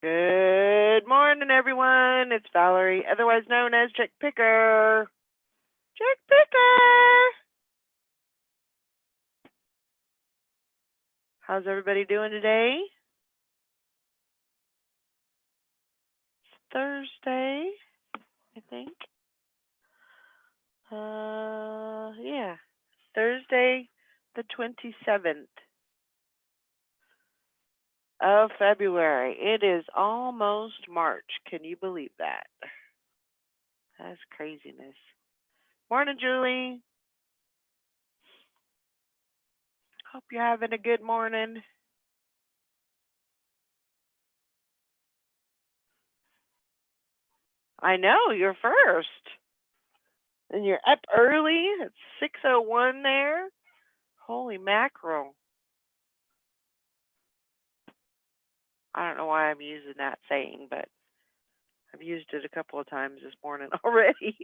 Good morning, everyone. It's Valerie, otherwise known as Chick Picker. Chick Picker! How's everybody doing today? It's Thursday, I think. Yeah. Thursday, the 27th of February. It is almost March. Can you believe that? That's craziness. Morning, Julie. Hope you're having a good morning. I know, you're first. And you're up early. It's 6:01 there. Holy mackerel. I don't know why I'm using that saying, but I've used it a couple of times this morning already.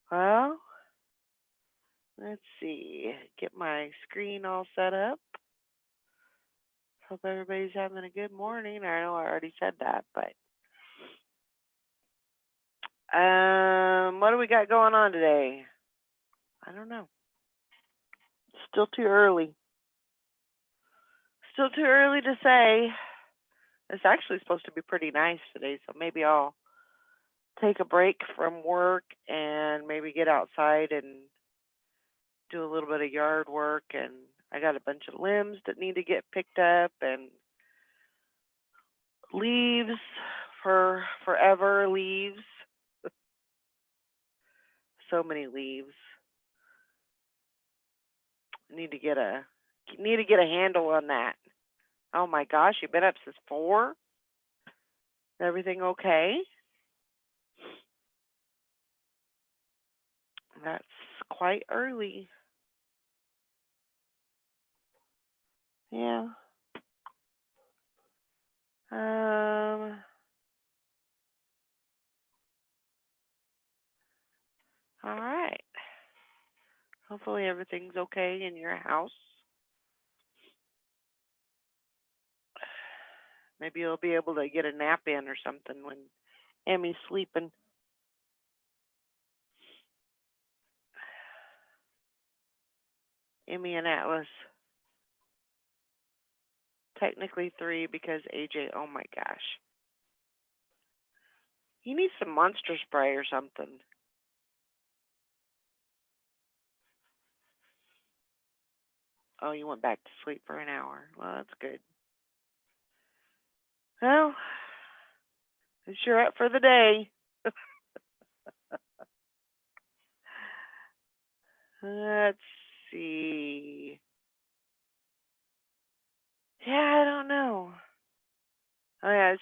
Well, let's see. Get my screen all set up. Hope everybody's having a good morning. I know I already said that, but what do we got going on today? I don't know. Still too early. Still too early to say. It's actually supposed to be pretty nice today, so maybe I'll take a break from work and maybe get outside and do a little bit of yard work. And I got a bunch of limbs that need to get picked up and leaves for forever leaves. So many leaves. Need to get a handle on that. Oh my gosh, you've been up since 4? Everything okay? That's quite early. Yeah. All right. Hopefully everything's okay in your house. Maybe you'll be able to get a nap in or something when Emmy's sleeping. Emmy and Atlas. Technically 3 because AJ, oh my gosh. He needs some monster spray or something. Oh, you went back to sleep for an hour. Well, that's good. Well, since you're up for the day. Let's see. Yeah, I don't know. Oh, yeah,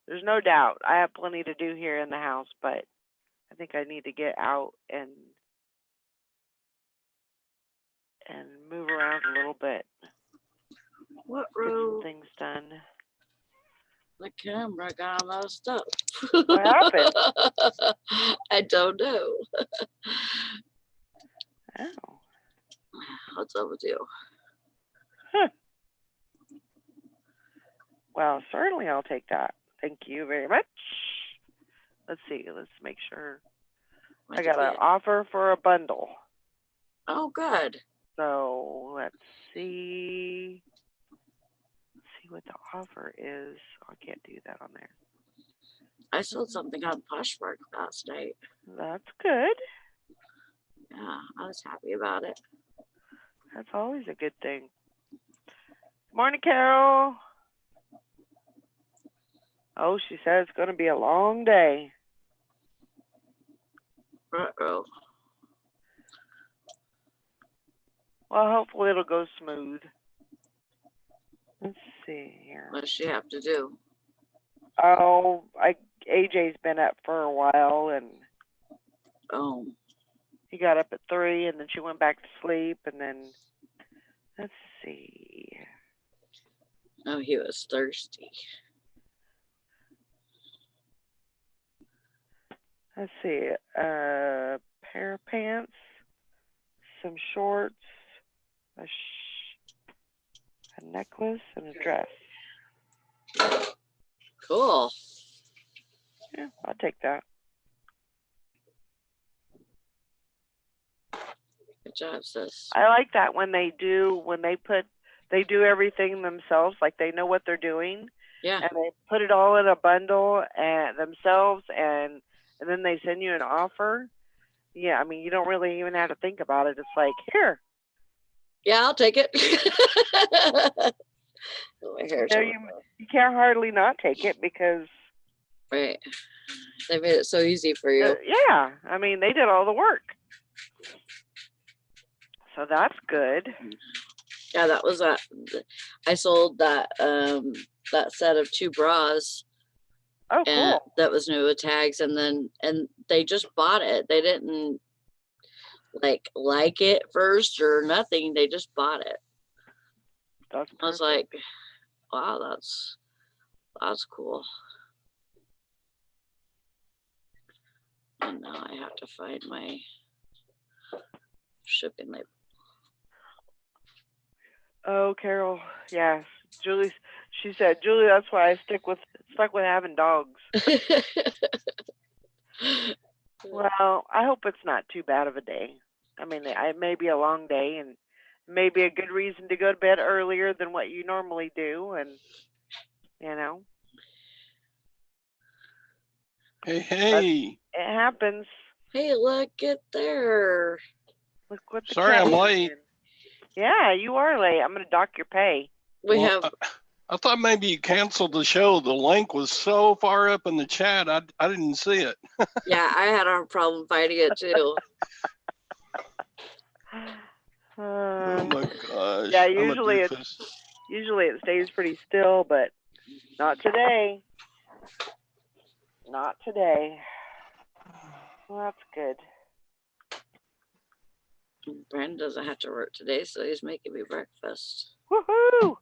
there's no doubt. I have plenty to do here in the house, but I think I need to get out and move around a little bit. What Get some row? things done. The camera got messed up. What happened? I don't know. Oh. What's up with you? Huh. Well, certainly I'll take that. Thank you very much. Let's see. Let's make sure. I got an offer for a bundle. Oh, good. So let's see. Let's see what the offer is. Oh, I can't do that on there. I sold something on Poshmark last night. That's good. Yeah, I was happy about it. That's always a good thing. Morning, Carol. Oh, she said it's going to be a long day. Uh-oh. Well, hopefully it'll go smooth. Let's see here. What does she have to do? Oh, AJ's been up for a while, and he got up at 3, and then she went back to sleep, and then let's see. Oh, he was thirsty. Let's see. A pair of pants, some shorts, A necklace and a dress. Cool. Yeah, I'll take that. Good job, sis. I like that when they do everything themselves, like they know what they're doing, Yeah. and they put it all in a bundle and themselves, and then they send you an offer. Yeah, I mean, you don't really even have to think about it. It's like, here, Yeah, I'll take it. My hair's you know, all you can't hardly not take it because right. They made it so easy for you. yeah, I mean, they did all the work. So that's good. Yeah, that was that. I sold that that set of 2 bras. Oh, And cool. that was new with tags, and they just bought it. They didn't like it first or nothing. They just bought it. That's perfect. I was like, wow, that's cool. And now I have to find my shipping label. Oh, Carol, yes. Julie, she said, Julie, that's why I stuck with having dogs. Well, I hope it's not too bad of a day. I mean, it may be a long day and maybe a good reason to go to bed earlier than what you normally do, and you know. Hey. It happens. Hey, look at there. Look what the Sorry chat I'm is late. doing. Yeah, you are late. I'm gonna dock your pay. We Well, have I thought maybe you canceled the show. The link was so far up in the chat, I didn't see it. yeah, I had a problem finding it too. Oh my gosh. Yeah, I'm a usually doofus. it stays pretty still, but not today. Not today. Well, that's good. Brandon doesn't have to work today, so he's making me breakfast. Woohoo!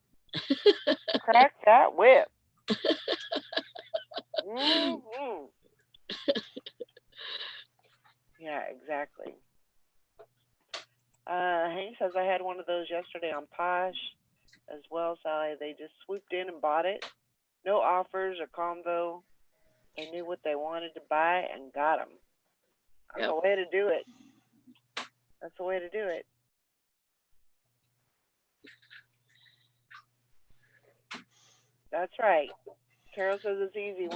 Crack that whip. Mm-hmm. Yeah, exactly. Hank says I had one of those yesterday on Posh as well, Sally. They just swooped in and bought it. No offers or combo. They knew what they wanted to buy and got them. That's the way to do it. That's the way to do it. That's right. Carol says it's easy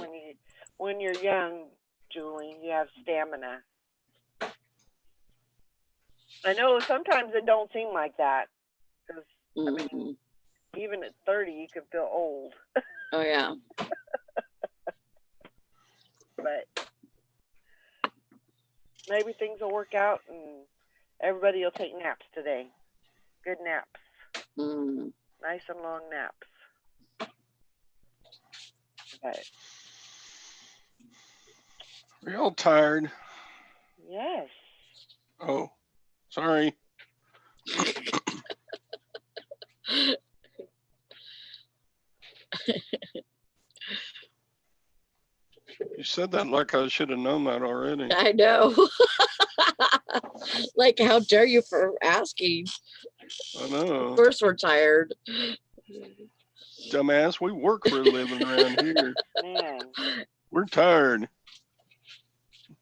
when you're young, Julie. You have stamina. I know sometimes it don't seem like that because I mean, even at 30, you can feel old. Oh yeah. But maybe things will work out and everybody will take naps today. Good naps. Nice and long naps. But Are y'all tired? yes. Oh, sorry. You said that like I should have known that already. I know. Like, how dare you for asking? I know. Of course we're tired. Dumbass, we work for a living around here. Man. We're tired.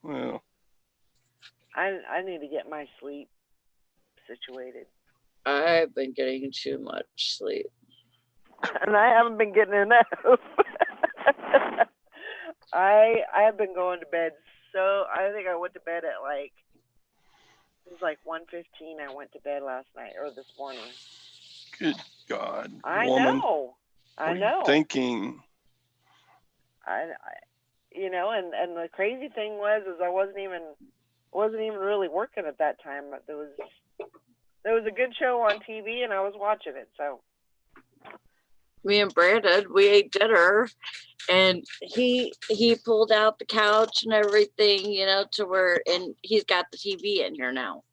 Well. I need to get my sleep situated. I've been getting too much sleep. And I haven't been getting enough. I have been going to bed I think I went to bed at it was like 1:15. I went to bed last night or this morning. Good God, I woman. know. I know. What are you thinking? I and the crazy thing was I wasn't even really working at that time. There was a good show on TV and I was watching it. So me and Brandon, we ate dinner, and he pulled out the couch and everything, to where, and he's got the TV in here now.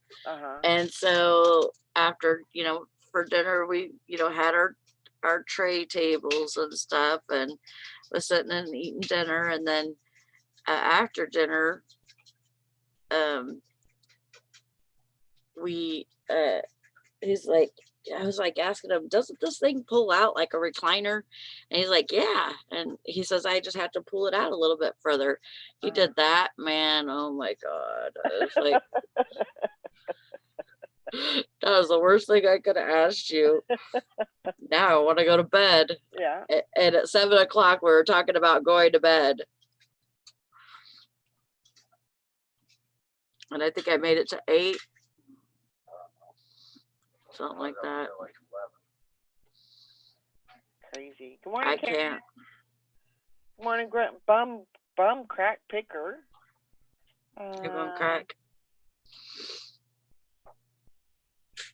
And so after, for dinner, we, had our tray tables and stuff, and was sitting and eating dinner. And then after dinner, we he's like, I was like asking him, doesn't this thing pull out like a recliner? And he's like, yeah. And he says, I just have to pull it out a little bit further. He did that, man. Oh my God. It's like, that was the worst thing I could have asked you. Now I want to go to bed. Yeah. And at 7 o'clock, we were talking about going to bed. And I think I made it to 8. Something like that. Crazy. Good morning, I Karen. can't. Good morning, bum crack picker. Give them crack.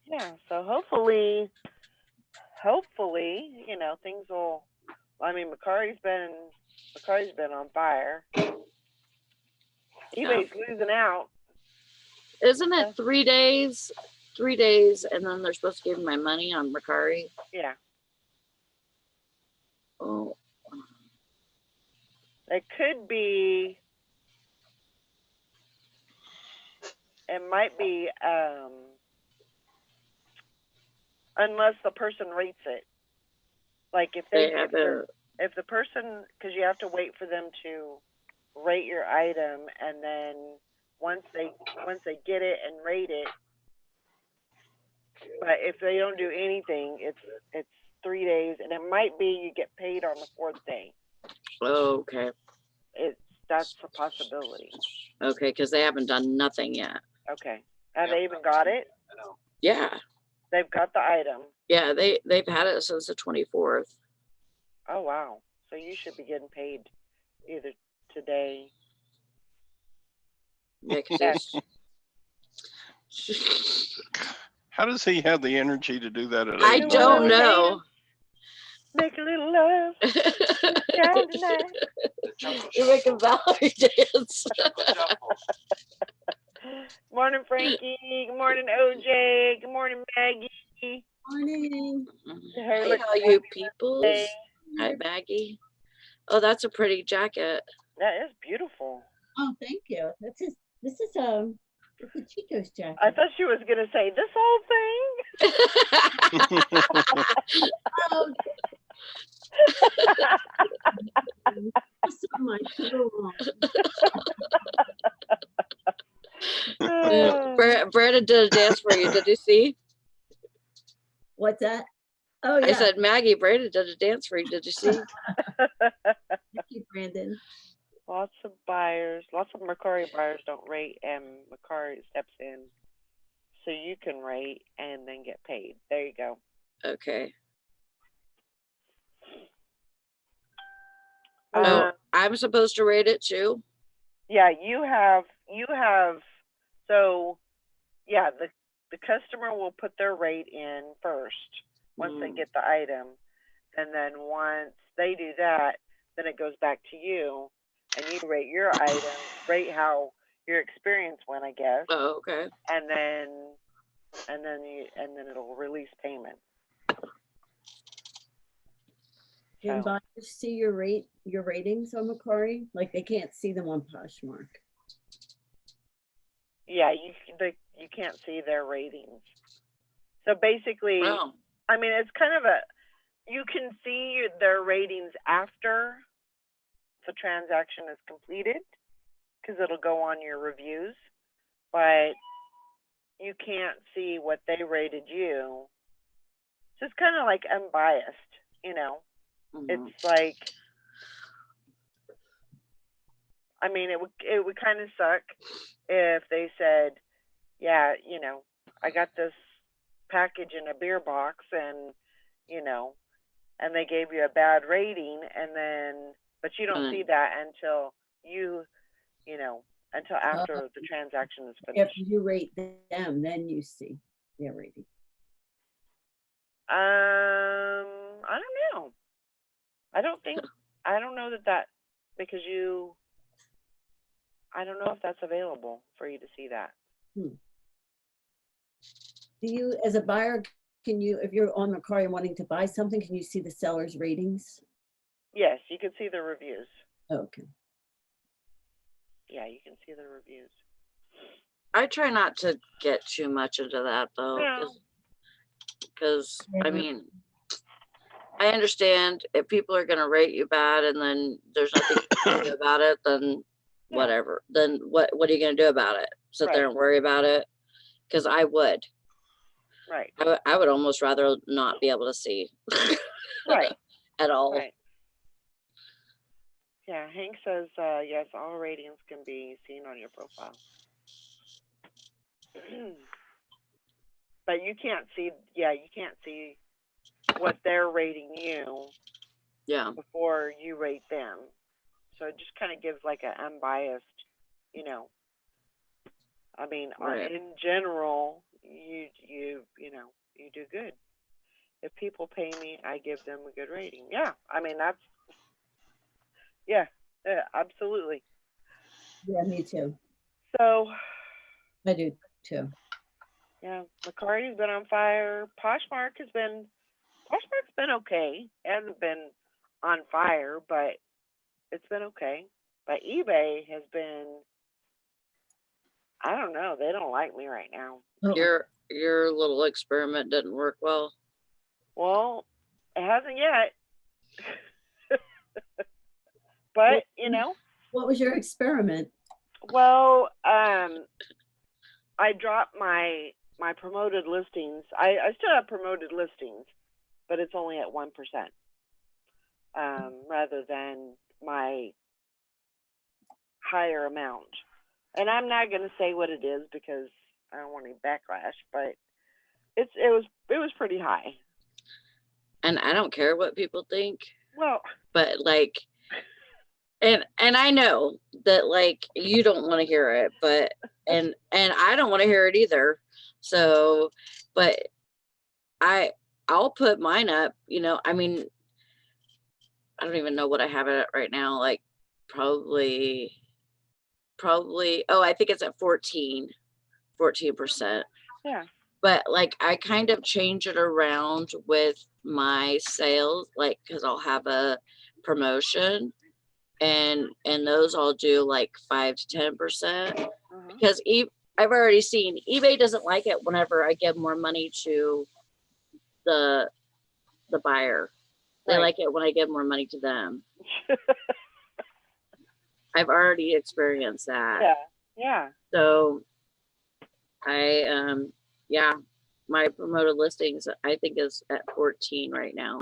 Yeah, so hopefully, you know, things will. I mean, McCarty's been on fire. eBay's losing out. Isn't it 3 days? 3 days, and then they're supposed to give me my money on Mercari. Yeah, Oh, it could be. It might be, unless the person rates it. Like if they have a. if the person, because you have to wait for them to rate your item, and then once they get it and rate it, but if they don't do anything, it's 3 days, and it might be you get paid on the 4th day. Oh, okay. That's a possibility. Okay, because they haven't done nothing yet. Okay, have they even got it? Yeah, They've got the item. yeah. They've had it since the 24th. Oh wow! So you should be getting paid either today. Because How does he have the energy to do that at I 8? don't know. Make a little love down tonight. You're making Valerie dance. Morning, Frankie. Good morning, OJ. Good morning, Maggie. Morning. Hey, Hey, look, all you people. hey. Hi, Maggie. Oh, that's a pretty jacket. That is beautiful. Oh, thank you. This is it's a Chico's jacket. I thought she was gonna say this whole thing. Oh, this is my pillow. Brandon did a dance for you. Did you see? What's that? Oh yeah. I said, Maggie, Brandon did a dance for you. Did you see? Thank you, Brandon. Lots of Mercari buyers don't rate, and Mercari steps in so you can rate and then get paid. There you go. Okay. Uh, Oh, I'm supposed to rate it too? Yeah, you have, so yeah, the customer will put their rate in first once they get the item. And then once they do that, then it goes back to you and you rate your item, rate how your experience went, I guess. Oh, okay. And then it'll release payment. Can Oh. buyers see your ratings on Mercari? Like they can't see them on Poshmark. Yeah, you can't see their ratings. So basically, Wow. I mean, it's kind of you can see their ratings after the transaction is completed because it'll go on your reviews, but you can't see what they rated you. So it's kind of like unbiased, you know. Mhm. It's like, I mean, it would kind of suck if they said, yeah, you know, I got this package in a beer box and, you know, and they gave you a bad rating, and then, but you don't see that until until after the transaction is If finished. you rate them, then you see their rating. I don't know. I don't know that because I don't know if that's available for you to see that. Do you, as a buyer, can you, if you're on Mercari and wanting to buy something, can you see the seller's ratings? Yes, you can see the reviews. Okay. Yeah, you can see the reviews. I try not to get too much into that though. No. Because I Yeah. mean, I understand if people are gonna rate you bad and then there's nothing you can do about it, then Yeah. whatever. Then what are you gonna do about it? Sit there Right. and worry about it? Because I would. Right. I would almost rather not be able to see Right. at all. Right. Yeah, Hank says, yes, all ratings can be seen on your profile. But you can't see, you can't see what they're rating you Yeah. before you rate them. So it just kind of gives like an unbiased, you know. I mean, Right. in general, you know, you do good. If people pay me, I give them a good rating. Yeah, I mean yeah, absolutely. Yeah, me too. So I do too. yeah, McCarty's been on fire. Poshmark's been okay. It hasn't been on fire, but it's been okay. But eBay has been, I don't know, they don't like me right now. Oh, Your little experiment didn't work well. Well, it hasn't yet. But, you know, what was your experiment? well, I dropped my promoted listings. I still have promoted listings, but it's only at 1%. Rather than my higher amount. And I'm not going to say what it is because I don't want any backlash, but it was pretty high. And I don't care what people think, Well, but like, and I know that like you don't want to hear it, but and I don't want to hear it either. So, but I'll put mine up, you know. I mean, I don't even know what I have it at right now, like probably oh, I think it's at 14%. yeah. But like I kind of change it around with my sales, like because I'll have a promotion and those I'll do like 5 to 10%. Uh-huh. Because I've already seen eBay doesn't like it whenever I give more money to the buyer. They Right. like it when I give more money to them. I've already experienced that. Yeah. Yeah. So I yeah, my promoted listings I think is at 14 right now.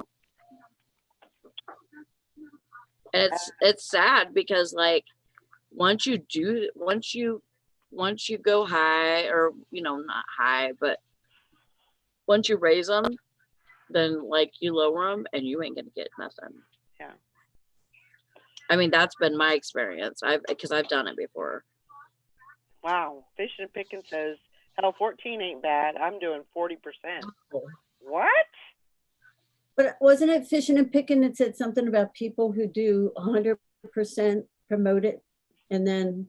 And it's sad because like once you go high, or you know, not high, but once you raise them, then like you lower them and you ain't gonna get nothing. Yeah. I mean, that's been my experience. Because I've done it before. Wow. Fishing and Picking says, hell, 14 ain't bad. I'm doing 40%. What? But wasn't it Fishing and Picking that said something about people who do 100% promote it and then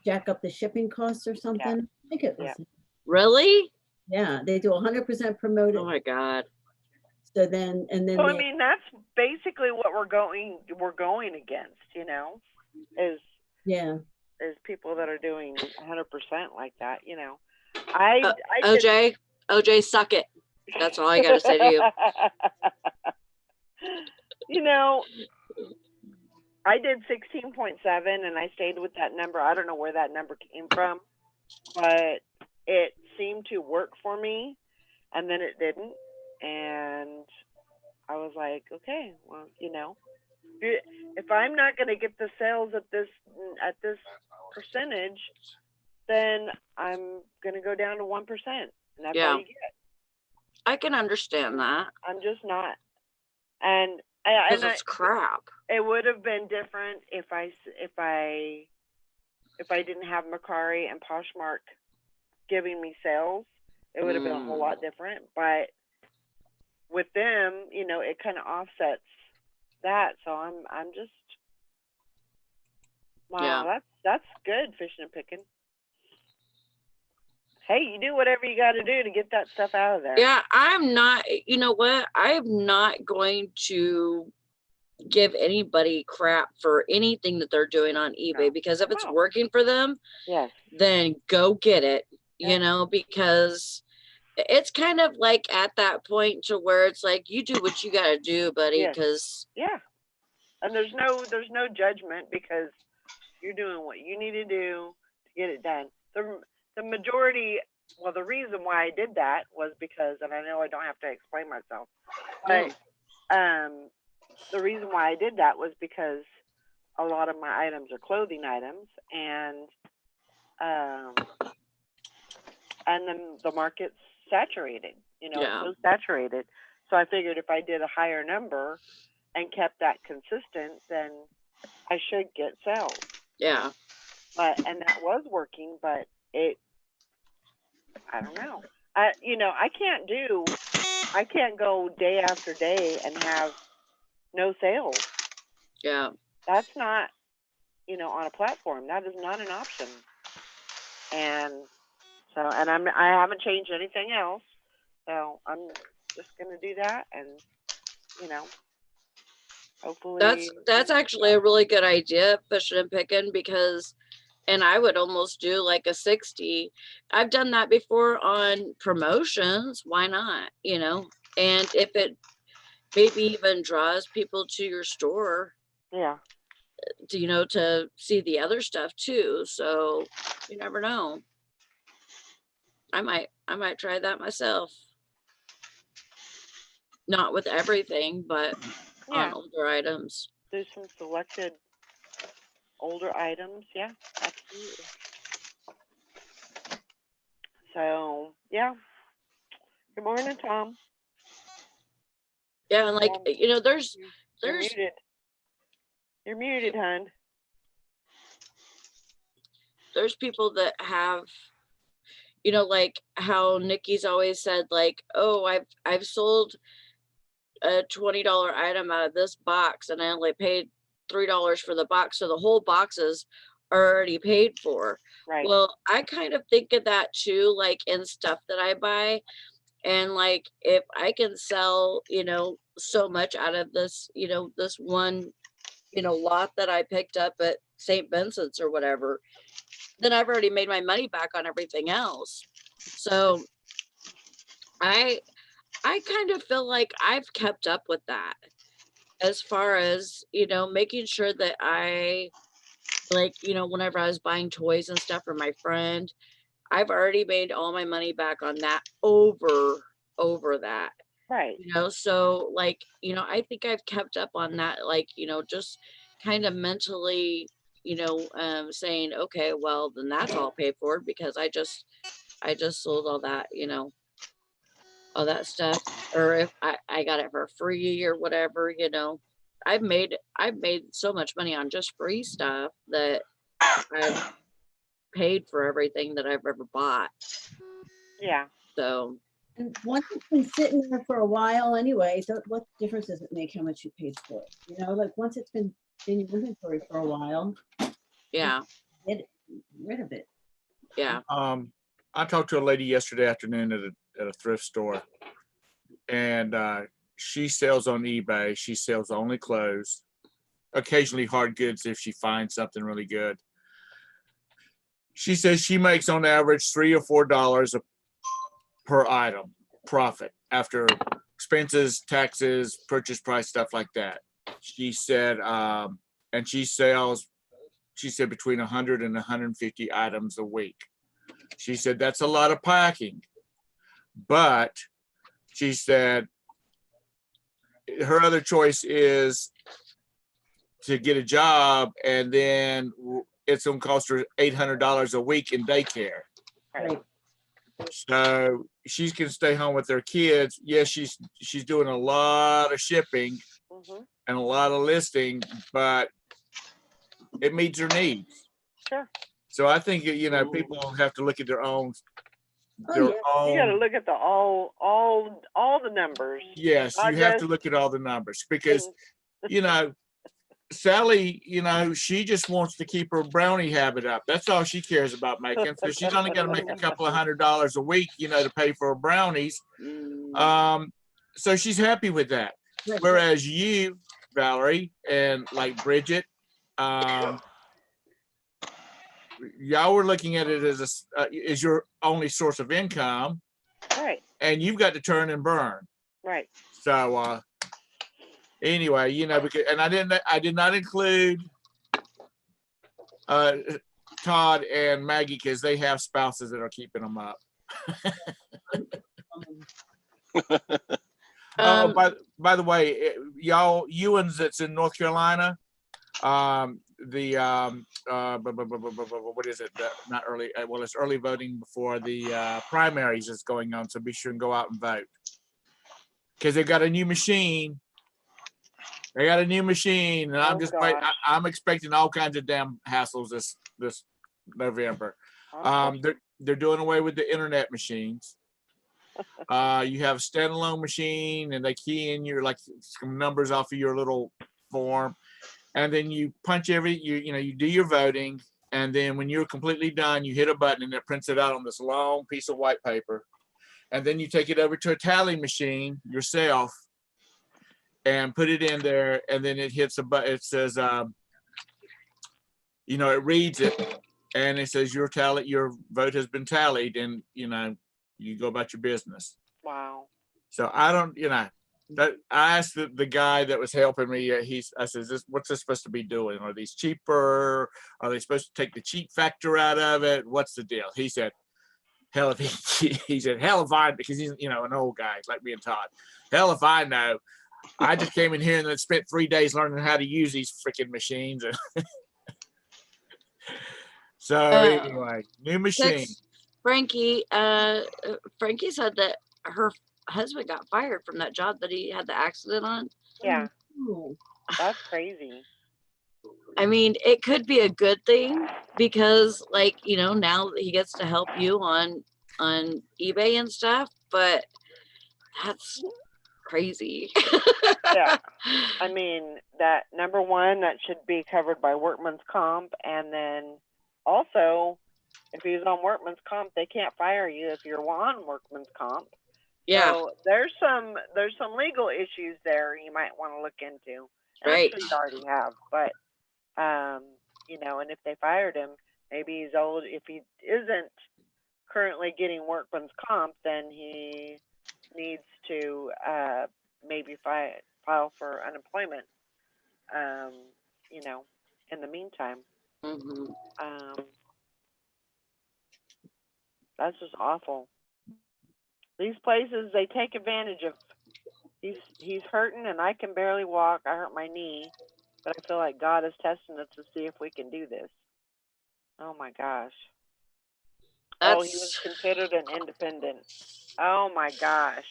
jack up the shipping costs or something? I think it was. Yeah. Really? Yeah, they do 100% promote it. Oh my God. So then, and then So I they- mean, that's basically what we're going against, you know, is yeah. people that are doing 100% like that, you know. I OJ, suck it. That's all I gotta say to you. You know, I did 16.7 and I stayed with that number. I don't know where that number came from, but it seemed to work for me, and then it didn't. And I was like, okay, well, you know, if I'm not going to get the sales at this percentage, then I'm going to go down to 1%. And that's Yeah. all you get. I can understand that. I'm just not. And Because it's crap. it would have been different if I didn't have Mercari and Poshmark giving me sales. It would have been a whole lot different. But with them, you know, it kind of offsets that. So I'm just, wow, Yeah. that's good, Fishing and Picking. Hey, you do whatever you got to do to get that stuff out of there. Yeah, I'm not, you know what? I am not going to give anybody crap for anything that they're doing on eBay, No. because if it's No. working for them, Yes. then go get it, Yeah. you know, because it's kind of like at that point to where it's like, you do what you gotta do, buddy, Yes. because Yeah. And there's no judgment because you're doing what you need to do to get it done. The majority, well, the reason why I did that was because, and I know I don't have to explain myself, but the reason why I did that was because a lot of my items are clothing items, and then the market's saturated. You know, Yeah. it's so saturated. So I figured if I did a higher number and kept that consistent, then I should get sales. yeah, And that was working, but I don't know. I can't go day after day and have no sales. yeah. That's not, on a platform. That is not an option. And so, and I haven't changed anything else. So I'm just gonna do that, and hopefully. That's actually a really good idea, fishing and picking, because, and I would almost do like a 60. I've done that before on promotions. Why not? And if it maybe even draws people to your store Yeah. to see the other stuff too. So you never know. I might try that myself. Not with everything, but on Yeah. older items. Do some selected older items. Yeah, absolutely. So yeah. Good morning, Tom. Yeah, and like, You're there's muted. You're muted, hon. there's people that have, like how Nikki's always said, like, oh, I've sold a $20 item out of this box and I only paid $3 for the box, so the whole boxes are already paid for. Right. Well, I kind of think of that too, like in stuff that I buy. And like, if I can sell, so much out of this, this one, lot that I picked up at St. Vincent's or whatever, then I've already made my money back on everything else. So I kind of feel like I've kept up with that as far as, making sure that I, like, whenever I was buying toys and stuff for my friend, I've already made all my money back on that over that. Right. So like, I think I've kept up on that, like, just kind of mentally, saying, okay, well, then that's all paid for because I just sold all that, all that stuff. Or if I got it for free or whatever, I've made so much money on just free stuff that I've paid for everything that I've ever bought. Yeah. So And once it's been sitting there for a while anyway, so what difference does it make how much you paid for it? Like once it's been in your inventory for a while, yeah, get rid of it. yeah. I talked to a lady yesterday afternoon at a thrift store, and she sells on eBay. She sells only clothes, occasionally hard goods if she finds something really good. She says she makes on average $3 or $4 per item profit after expenses, taxes, purchase price, stuff like that. She said, and she said between 100 and 150 items a week. She said that's a lot of packing, but she said her other choice is to get a job, and then it's going to cost her $800 a week in daycare. Right. So she can stay home with her kids. Yes, she's doing a lot of shipping and a lot of listing, but it meets her needs. Sure. So I think people have to look at their own. You got to look at all the numbers. Yes, you have to look at all the numbers because Sally, she just wants to keep her brownie habit up. That's all she cares about making. So she's only got to make a couple of $100 a week, to pay for her brownies. So she's happy with that. Whereas you, Valerie, and like Bridget, y'all were looking at it as your only source of income. Right. and you've got to turn and burn. Right. So anyway, you know, because and I did not include Todd and Maggie because they have spouses that are keeping them up. Um, By the way, y'all, Ewans that's in North Carolina, what is it? Not early. Well, it's early voting before the primaries is going on. So be sure and go out and vote because they've got a new machine. They got a new machine, and Oh, gosh. I'm expecting all kinds of damn hassles this November. They're doing away with the internet machines. You have a standalone machine, and they key in your like some numbers off of your little form, and then you punch you do your voting, and then when you're completely done, you hit a button, and it prints it out on this long piece of white paper, and then you take it over to a tally machine yourself, and put it in there, and then it hits a button. It says, it reads it, and it says your vote has been tallied, and you go about your business. Wow. So I don't, that I asked the guy that was helping me. I says, what's this supposed to be doing? Are these cheaper? Are they supposed to take the cheap factor out of it? What's the deal? He said, hell if he said, hell if I, because he's an old guy like me and Todd. Hell if I know. I just came in here and then spent 3 days learning how to use these freaking machines. So anyway, new machine. text Frankie, Frankie said that her husband got fired from that job that he had the accident on. Yeah, Oh, that's crazy. I mean, it could be a good thing because now he gets to help you on eBay and stuff, but that's crazy. Yeah. I mean, that number one, that should be covered by workman's comp. And then also, if he's on workman's comp, they can't fire you if you're on workman's comp. Yeah, So there's some legal issues there you might want to look into. And right. I'm sure you already have, but and if they fired him, maybe he's old. If he isn't currently getting workman's comp, then he needs to maybe file for unemployment. In the meantime, hmm that's just awful. These places, they take advantage of. He's hurting, and I can barely walk. I hurt my knee, but I feel like God is testing us to see if we can do this. Oh my gosh. Oh, he was That's considered an independent. Oh my gosh.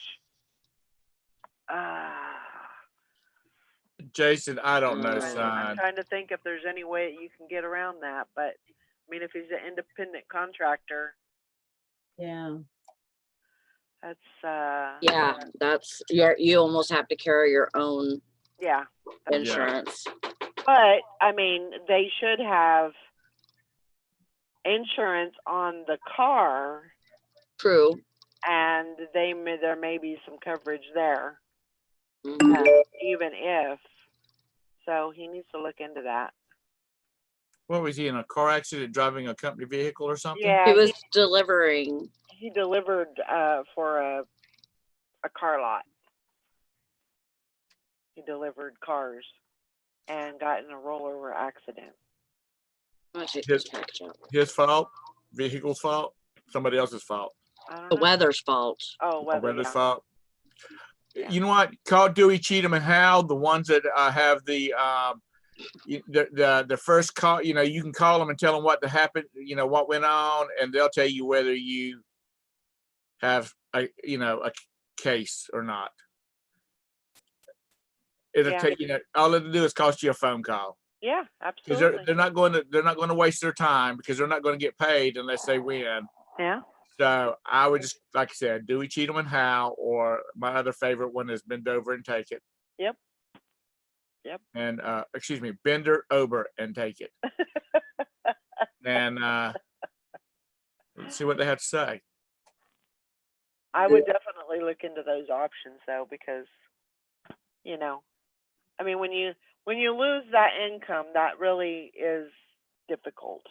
Jason, I don't know, Mm. I'm son. trying to think if there's any way you can get around that, but I mean, if he's an independent contractor, yeah. that's yeah, that's you almost have to carry your own yeah. insurance. But I mean, they should have insurance on the car, True. and there may be some coverage there, Mhm. even if. So he needs to look into that. What was he in a car accident driving a company vehicle or something? Yeah, He was delivering. he delivered for a car lot. He delivered cars and got in a rollover accident. Let me see His- this package out. His fault? Vehicle's fault? Somebody else's fault? I don't The know. weather's fault. Oh, Or weather. weather's Yeah. fault? Yeah. You know what? Call Dewey, Cheatham, and Howe, the ones that have the first call. You can call them and tell them what happened. What went on, and they'll tell you whether you have a case or not. It'll Yeah. take all it'll do is cost you a phone call. Yeah, Because absolutely. they're not going to waste their time because they're not going to get paid unless they win. Yeah. So I would just, like I said, Dewey, Cheatham, and Howe, or my other favorite one is Bend Over and Take It. Yep. Yep. And excuse me, Bender Over and Take It. And let's see what they have to say. I would definitely look into those options though, because I mean, when you lose that income, that really is difficult.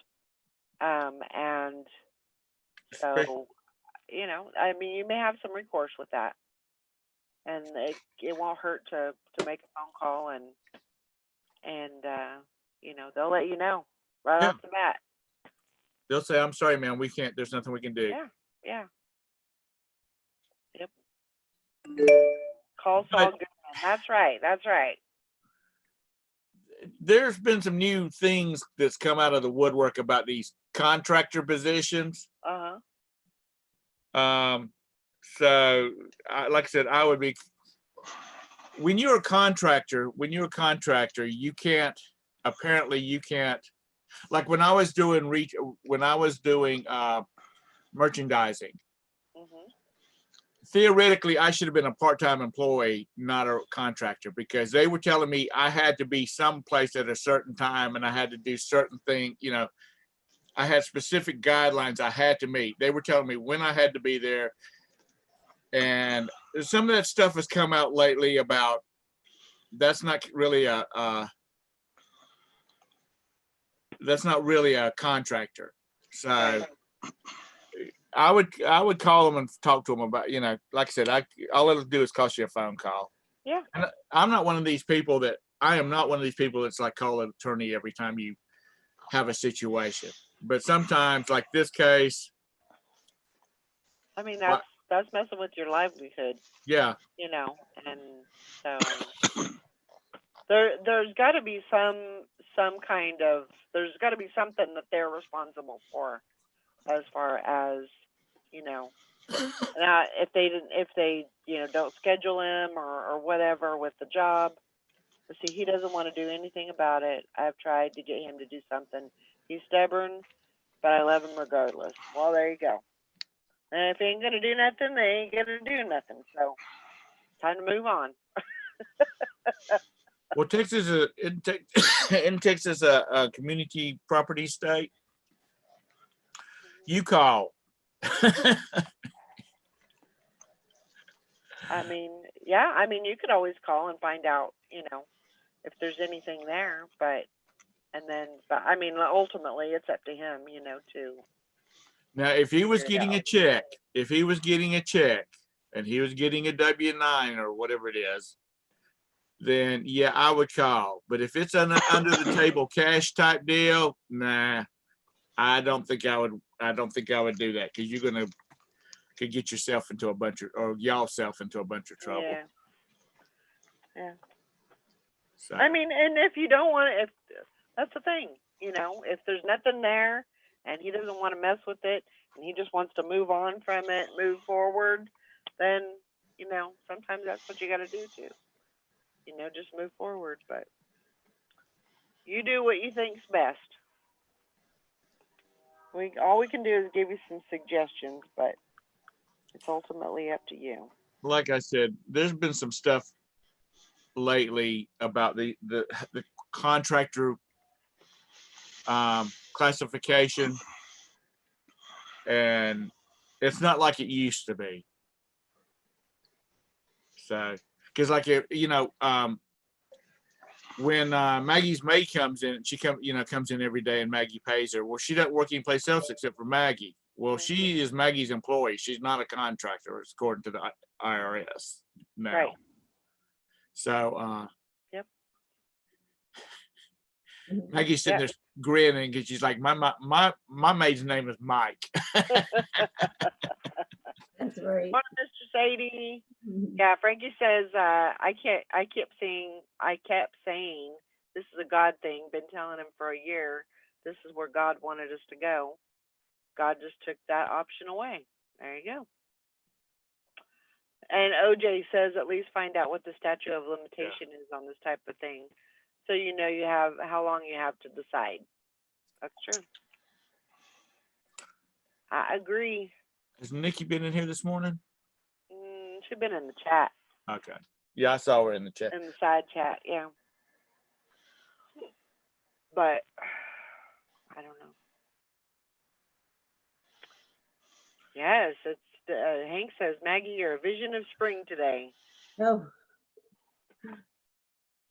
And so you know, I mean, you may have some recourse with that. And it won't hurt to make a phone call and, you know, they'll let you know right Yeah. off the bat. They'll say, I'm sorry, man, we can't, there's nothing we can do. Yeah, yeah. Yep. Call But- Saul Goodman. That's right, that's right. There's been some new things that's come out of the woodwork about these contractor positions. Uh-huh. So like I said, I would be, when you're a contractor, you can't, apparently you can't, like when I was doing merchandising, Mhm. theoretically, I should have been a part-time employee, not a contractor, because they were telling me I had to be someplace at a certain time and I had to do certain things, you know, I had specific guidelines I had to meet. They were telling me when I had to be there. And some of that stuff has come out lately about that's not really a contractor. So Right. I would call them and talk to them about, you know, like I said, all it'll do is cost you a phone call. Yeah. And I am not one of these people that's like call an attorney every time you have a situation. But sometimes, like this case, I mean, What? that's messing with your livelihood, yeah, you know, and so there's got to be some kind of, there's got to be something that they're responsible for, as far as, you know, if they you know, don't schedule him or whatever with the job. But see, he doesn't want to do anything about it. I've tried to get him to do something. He's stubborn, but I love him regardless. Well, there you go. And if he ain't gonna do nothing, they ain't gonna do nothing. So, time to move on. well, Texas is in Texas a community property state. You call. I mean, yeah, I mean, you could always call and find out, you know, if there's anything there. But I mean, ultimately, it's up to him, you know, to. Now, if he was Figure it getting a out. check, and he was getting a W-9 or whatever it is, then yeah, I would call. But if it's an under the table cash type deal, nah, I don't think I would do that, because you're could get yourself into a bunch of, or y'allself into a bunch of trouble. Yeah. Yeah. So, I mean, and if you don't want to, if that's the thing, you know, if there's nothing there and he doesn't want to mess with it and he just wants to move on from it, move forward, then, you know, sometimes that's what you got to do too. You know, just move forward. But you do what you think's best. All we can do is give you some suggestions, but it's ultimately up to you. like I said, there's been some stuff lately about the contractor classification, and it's not like it used to be. So, because like you know, when Maggie's maid comes in, she comes in every day, and Maggie pays her. Well, she doesn't work anyplace else except for Maggie. Well, she is Maggie's employee. She's not a contractor, according to the IRS now. Right. So, Yep. Maggie's sitting there grinning because she's like, my maid's name is Mike. That's right. Morning, Mr. Sadie. Mhm. Yeah, Frankie says, I kept saying, this is a God thing. Been telling him for a year, this is where God wanted us to go. God just took that option away. There you go. And OJ says, at least find out what the statute of limitation is on this type of thing, so you know you have how long you have to decide. That's true. I agree. Has Nikki been in here this morning? She's been in the chat, Okay. Yeah, I saw her in the chat. in the side chat, yeah. But I don't know. Yes, it's Hank says, Maggie, you're a vision of spring today. Oh.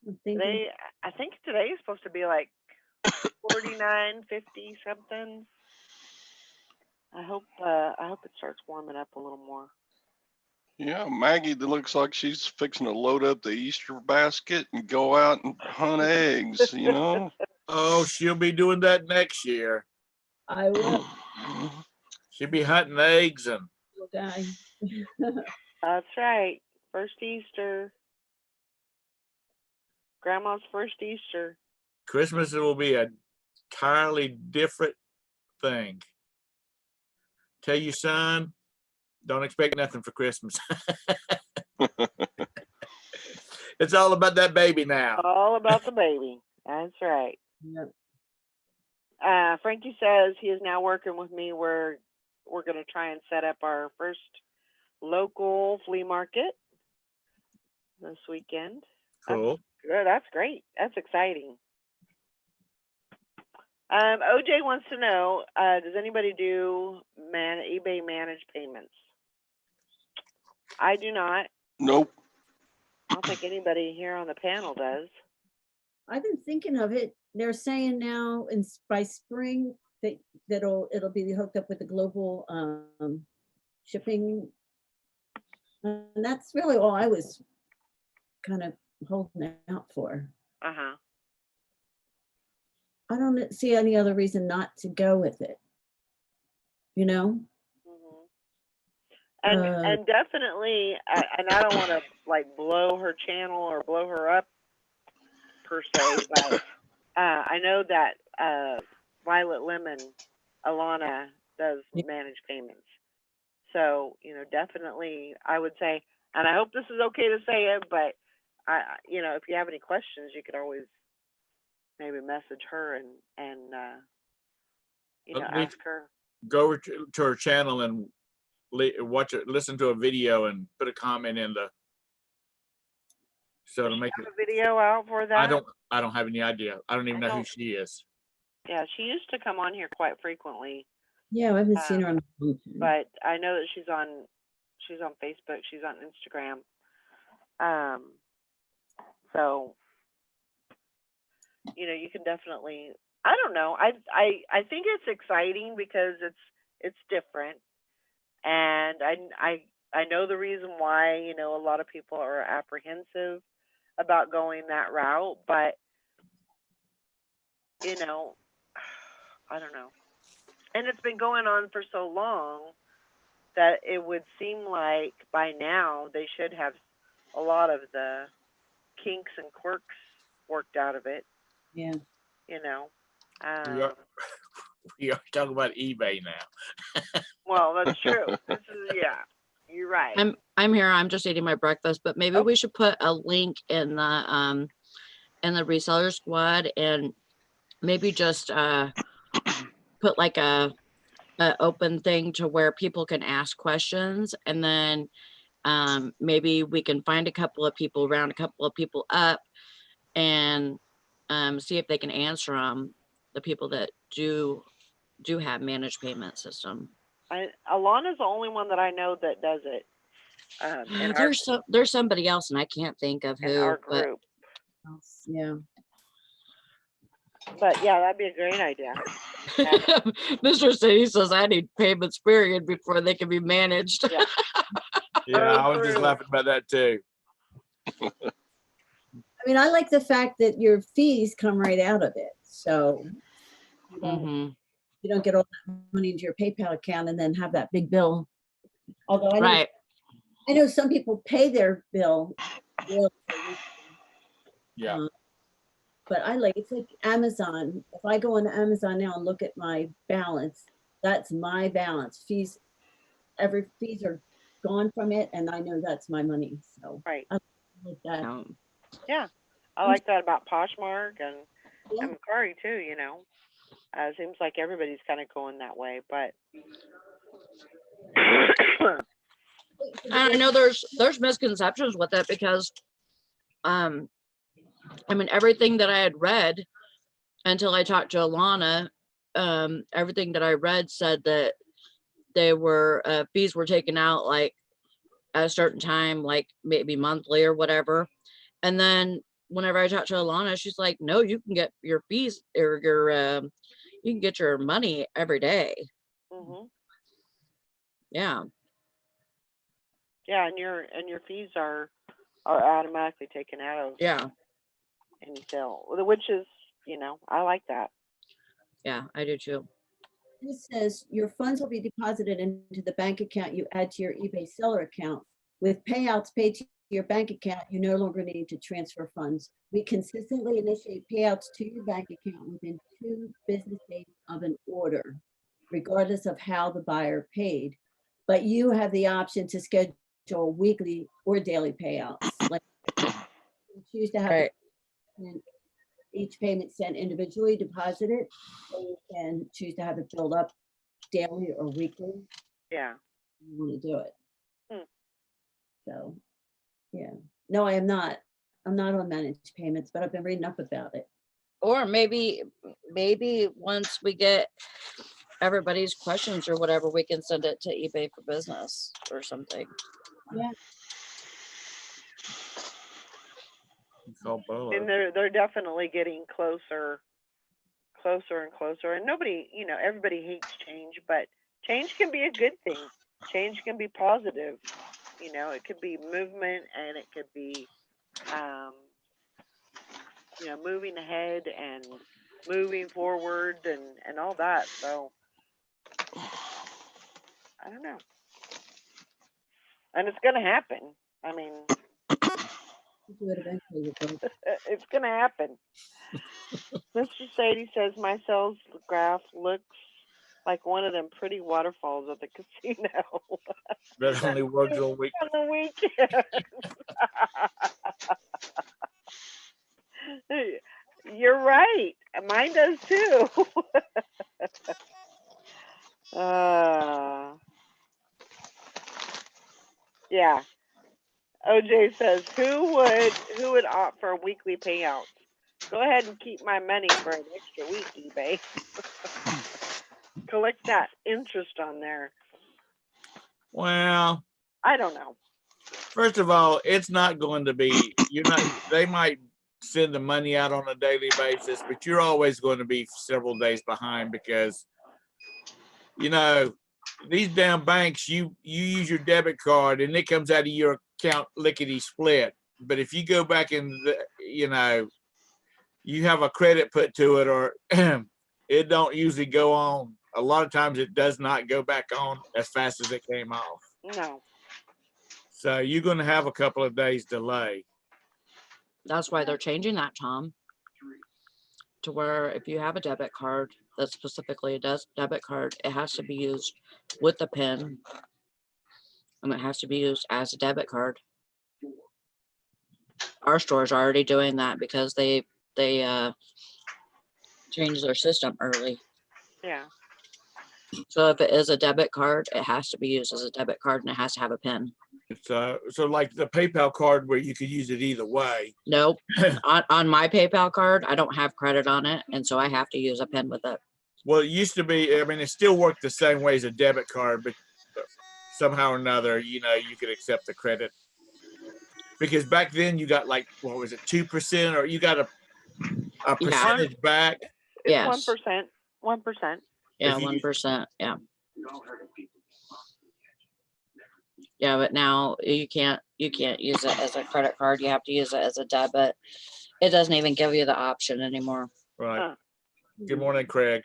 I'm thinking, I think today is supposed to be like 49, 50 something. I hope it starts warming up a little more. Yeah, Maggie, that looks like she's fixing to load up the Easter basket and go out and hunt eggs, you know? Oh, she'll be doing that next year. I will, She'll be hunting eggs and little guy. That's right. First Easter. Grandma's first Easter. Christmas will be a entirely different thing. Tell you, son, don't expect nothing for Christmas. It's all about that baby now. All about the baby. That's right. Yep. Frankie says he is now working with me. We're gonna try and set up our first local flea market this weekend. Cool. Good. That's great. That's exciting. OJ wants to know, does anybody do eBay managed payments? I do not. Nope. I don't think anybody here on the panel does. I've been thinking of it. They're saying now by spring that it'll be hooked up with the global shipping. And that's really all I was kind of holding out for. Uh-huh. I don't see any other reason not to go with it. You know? And Uh, and definitely, and I don't want to like blow her channel or blow her up per se, but I know that Violet Lemon, Alana does Yeah. manage payments. So definitely, I would say, and I hope this is okay to say it, but if you have any questions, you could always maybe message her and At least- ask her. Go over to her channel and watch it, listen to a video and put a comment in the, so to Does she make have it, a video out for that? I don't have any idea. I don't even know who don't- she is. Yeah, she used to come on here quite frequently, yeah, I haven't seen her on. but I know that she's on Facebook, she's on Instagram. So you can definitely, I don't know. I think it's exciting because it's different. And I know the reason why, a lot of people are apprehensive about going that route, but I don't know. And it's been going on for so long that it would seem like by now they should have a lot of the kinks and quirks worked out of it, Yeah. We are talking about eBay now. Well, that's true. This is, yeah, you're right. I'm here. I'm just eating my breakfast, but maybe Oh. we should put a link in the reseller squad and maybe just put like a open thing to where people can ask questions, and then maybe we can find a couple of people, round a couple of people up, and see if they can answer them. The people that do have managed payment system. Alana's the only one that I know that does it. There's somebody else, and I can't think of In who. our But group. Yeah. But yeah, that'd be a great idea. Mr. City says I need payments period before they can be managed. Yeah. Yeah, I was just true. laughing about that too. I mean, I like the fact that your fees come right out of it. So Mhm. you don't get all that money into your PayPal account and then have that big bill. Although Right. I know some people pay their bill. Yeah. But it's like Amazon. If I go on Amazon now and look at my balance, that's my balance. Fees are gone from it, and I know that's my money. So Right. I like that. Yeah. I like that about Poshmark and Yeah. Macari too, It seems like everybody's kind of going that way, but And I know there's misconceptions with it because I mean, everything that I had read until I talked to Alana, everything that I read said that they were fees were taken out like at a certain time, like maybe monthly or whatever. And then whenever I talked to Alana, she's like, no, you can get your fees or your you can get your money every day. mhm. Yeah, Yeah, and your fees are automatically taken out of yeah, any sale, which is, I like that. yeah, I do too. This says your funds will be deposited into the bank account you add to your eBay seller account. With payouts paid to your bank account, you no longer need to transfer funds. We consistently initiate payouts to your bank account within 2 business days of an order, regardless of how the buyer paid. But you have the option to schedule weekly or daily payouts. Like, you choose to have Right. each payment sent individually deposited, or you can choose to have it build up daily or weekly. Yeah. You want to do it. Hmm. So, yeah. No, I am not. I'm not on managed payments, but I've been reading up about it. Or maybe once we get everybody's questions or whatever, we can send it to eBay for Business or something. Call Bolo. And they're definitely getting closer and closer. And nobody, everybody hates change, but change can be a good thing. Change can be positive. It could be movement, and it could be, moving ahead and moving forward and all that. So I don't know. And it's gonna happen. I mean, We'll do it eventually with those. it's gonna happen. Mr. Sadie says my sales graph looks like one of them pretty waterfalls at the casino That only works all week. on the weekend. You're right. Mine does too. Yeah. OJ says, who would opt for weekly payouts? Go ahead and keep my money for an extra week, eBay. Collect that interest on there. Well, I don't know. first of all, it's not going to be, they might send the money out on a daily basis, but you're always going to be several days behind because, these damn banks, you use your debit card and it comes out of your account lickety split. But if you go back and, you have a credit put to it, or it don't usually go on. A lot of times it does not go back on as fast as it came off. No. So you're going to have a couple of days delay. That's why they're changing that, Tom, to where if you have a debit card that specifically does debit card, it has to be used with the PIN, and it has to be used as a debit card. Our store's already doing that because they changed their system early. Yeah. So if it is a debit card, it has to be used as a debit card and it has to have a PIN. So like the PayPal card where you could use it either way. Nope. on my PayPal card, I don't have credit on it, and so I have to use a PIN with it. Well, it used to be, it still worked the same way as a debit card, but somehow or another, you could accept the credit. Because back then you got like, what was it, 2%, or you got a percentage back. It's Yes. 1%. 1%. Yeah, If you- 1%. Yeah. Yeah, but now you can't use it as a credit card. You have to use it as a debit. It doesn't even give you the option anymore. Right. Huh. Good morning, Craig.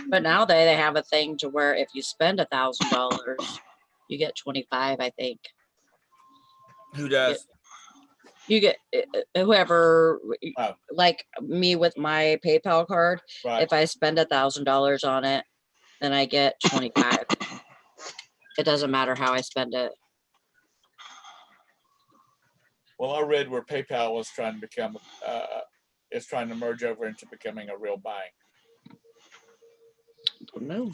But now they have a thing to where if you spend $1,000, you get 25, I think. Who does? You get whoever, Oh. like me with my PayPal card. Right. If I spend $1,000 on it, then I get 25. It doesn't matter how I spend it. Well, I read where PayPal was trying to become, is trying to merge over into becoming a real bank. No.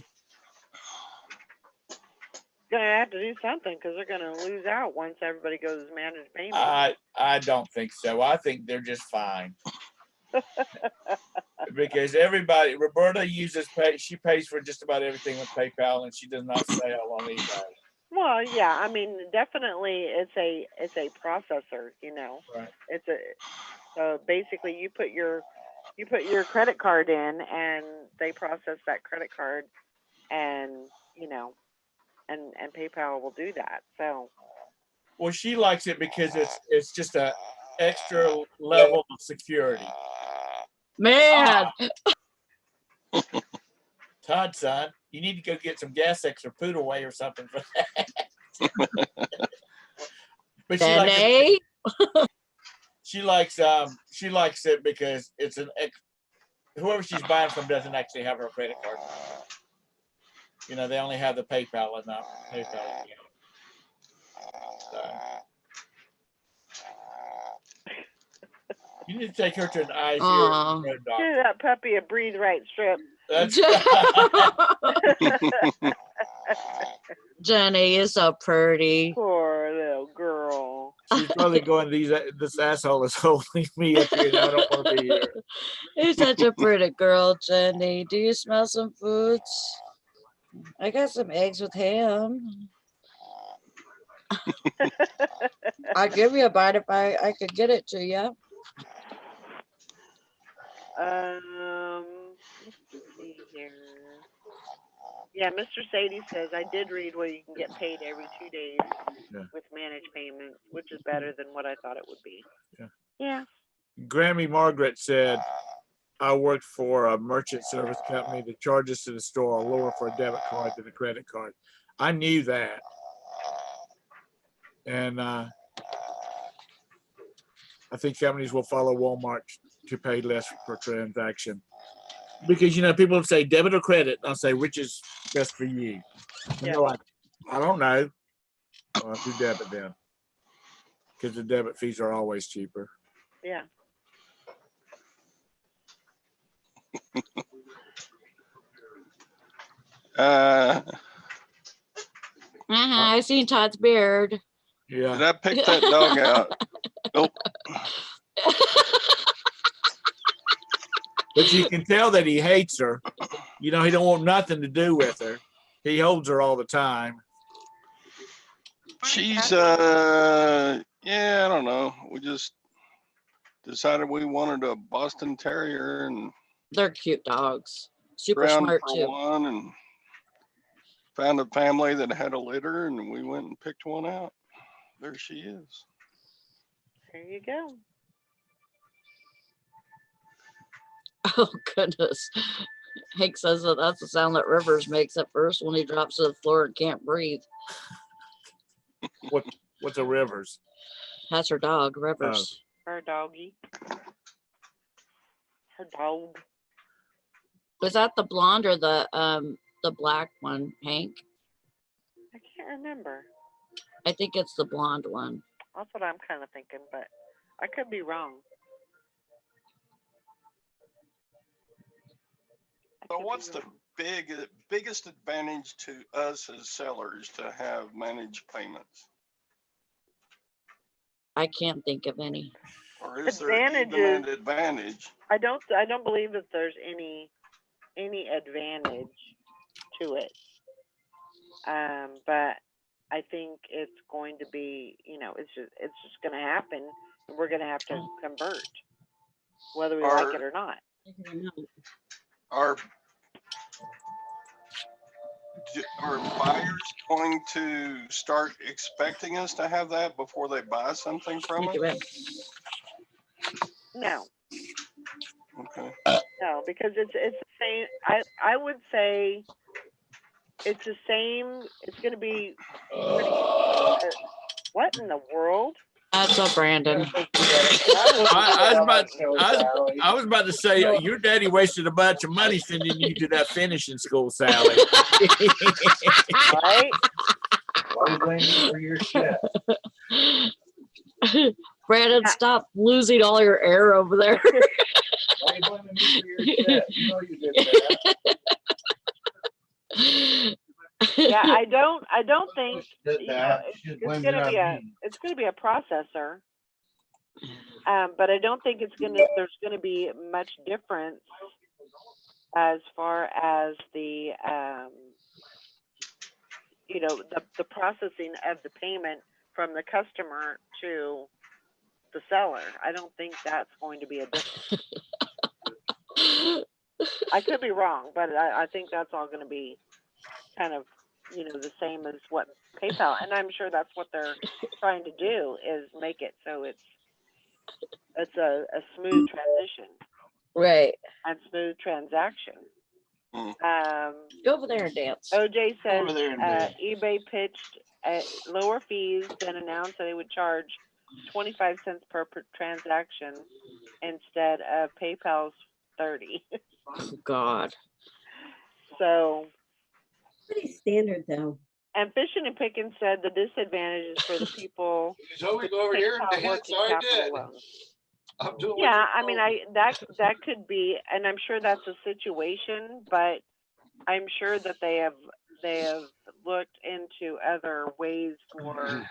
Gonna have to do something because they're gonna lose out once everybody goes managed payment. I don't think so. I think they're just fine. Because everybody, Roberta uses she pays for just about everything with PayPal, and she does not sell on eBay. Well, yeah, I mean, definitely it's a processor, Right. So basically you put your credit card in and they process that credit card and, you know, and PayPal will do that. So, Well, she likes it because it's just a extra level of security. Man, Todd, son, you need to go get some gas extra put away or something for that. But Jenny. she likes it because it's whoever she's buying from doesn't actually have her credit card. You know, they only have the PayPal and not PayPal account. So, you need to take her to an eyes, ear, Aw. and throat give doctor. that puppy a breathe right strip. That's Jenny is so pretty. Poor little girl. she's probably going, this asshole is holding me up here and I don't want to be here. You're such a pretty girl, Jenny. Do you smell some foods? I got some eggs with ham. I'll give you a bite if I could get it to you. Let's see here. Yeah, Mr. Sadie says, I did read where you can get paid every 2 days Yeah. with managed payments, which is better than what I thought it would be. Yeah. Yeah. Grammy Margaret said, I worked for a merchant service company. The charges to the store are lower for a debit card than a credit card. I knew that. And I think companies will follow Walmart to pay less per transaction. Because, you know, people say debit or credit. I'll say, which is best for you? And Yeah. they're like, I don't know. Well, I'll do debit then. Because the debit fees are always cheaper. Yeah. I seen Todd's beard. Yeah. Did I pick that dog out? Nope. But you can tell that he hates her. You know, he don't want nothing to do with her. He holds her all the time. She's yeah, I don't know. We just decided we wanted a Boston Terrier and They're cute dogs. Super ground smart for too. one and found a family that had a litter and we went and picked one out. There she is. There you go. Oh goodness. Hank says that that's the sound that Rivers makes at first when he drops to the floor and can't breathe. What's a Rivers? That's her dog, Rivers. Her doggy. Her dog. Was that the blonde or the black one, Hank? I can't remember. I think it's the blonde one. That's what I'm kind of thinking, but I could be wrong. So what's the biggest advantage to us as sellers to have managed payments? I can't think of any. Or is there even an advantage? I don't believe that there's any advantage to it. But I think it's going to be, you know, it's just going to happen, and we're going to have to convert, whether we like it or not. Are buyers going to start expecting us to have that before they buy something from us? No, Okay. no, because it's the same. I would say it's the same. It's going to be pretty. What in the world? That's a Brandon. I was about to say, your daddy wasted a bunch of money sending you to that finishing school, Sally. Right? Why are you blaming me for your shit? Brandon, stop losing all your air over there. Why are you blaming me for your shit? You know you did that. Yeah, I don't think Did you know, that. it's She's gonna blaming it be on me. it's gonna be a processor. But I don't think there's gonna be much difference as far as the you know, the processing of the payment from the customer to the seller. I don't think that's going to be a difference. I could be wrong, but I think that's all gonna be kind of, the same as what PayPal, and I'm sure that's what they're trying to do is make it so it's a smooth transition Right. and smooth transaction. Mm. Go over there and dance. OJ says Over there and dance. eBay pitched at lower fees, then announced that they would charge 25 cents per transaction instead of PayPal's 30. Oh, God. So, Pretty standard though. and Fishing and Picking said the disadvantage is for the people You told me with to go over here and PayPal dance, working so I capital did. loans. I'm doing what Yeah, you I mean, told me. that could be, and I'm sure that's a situation, but I'm sure that they have looked into other ways for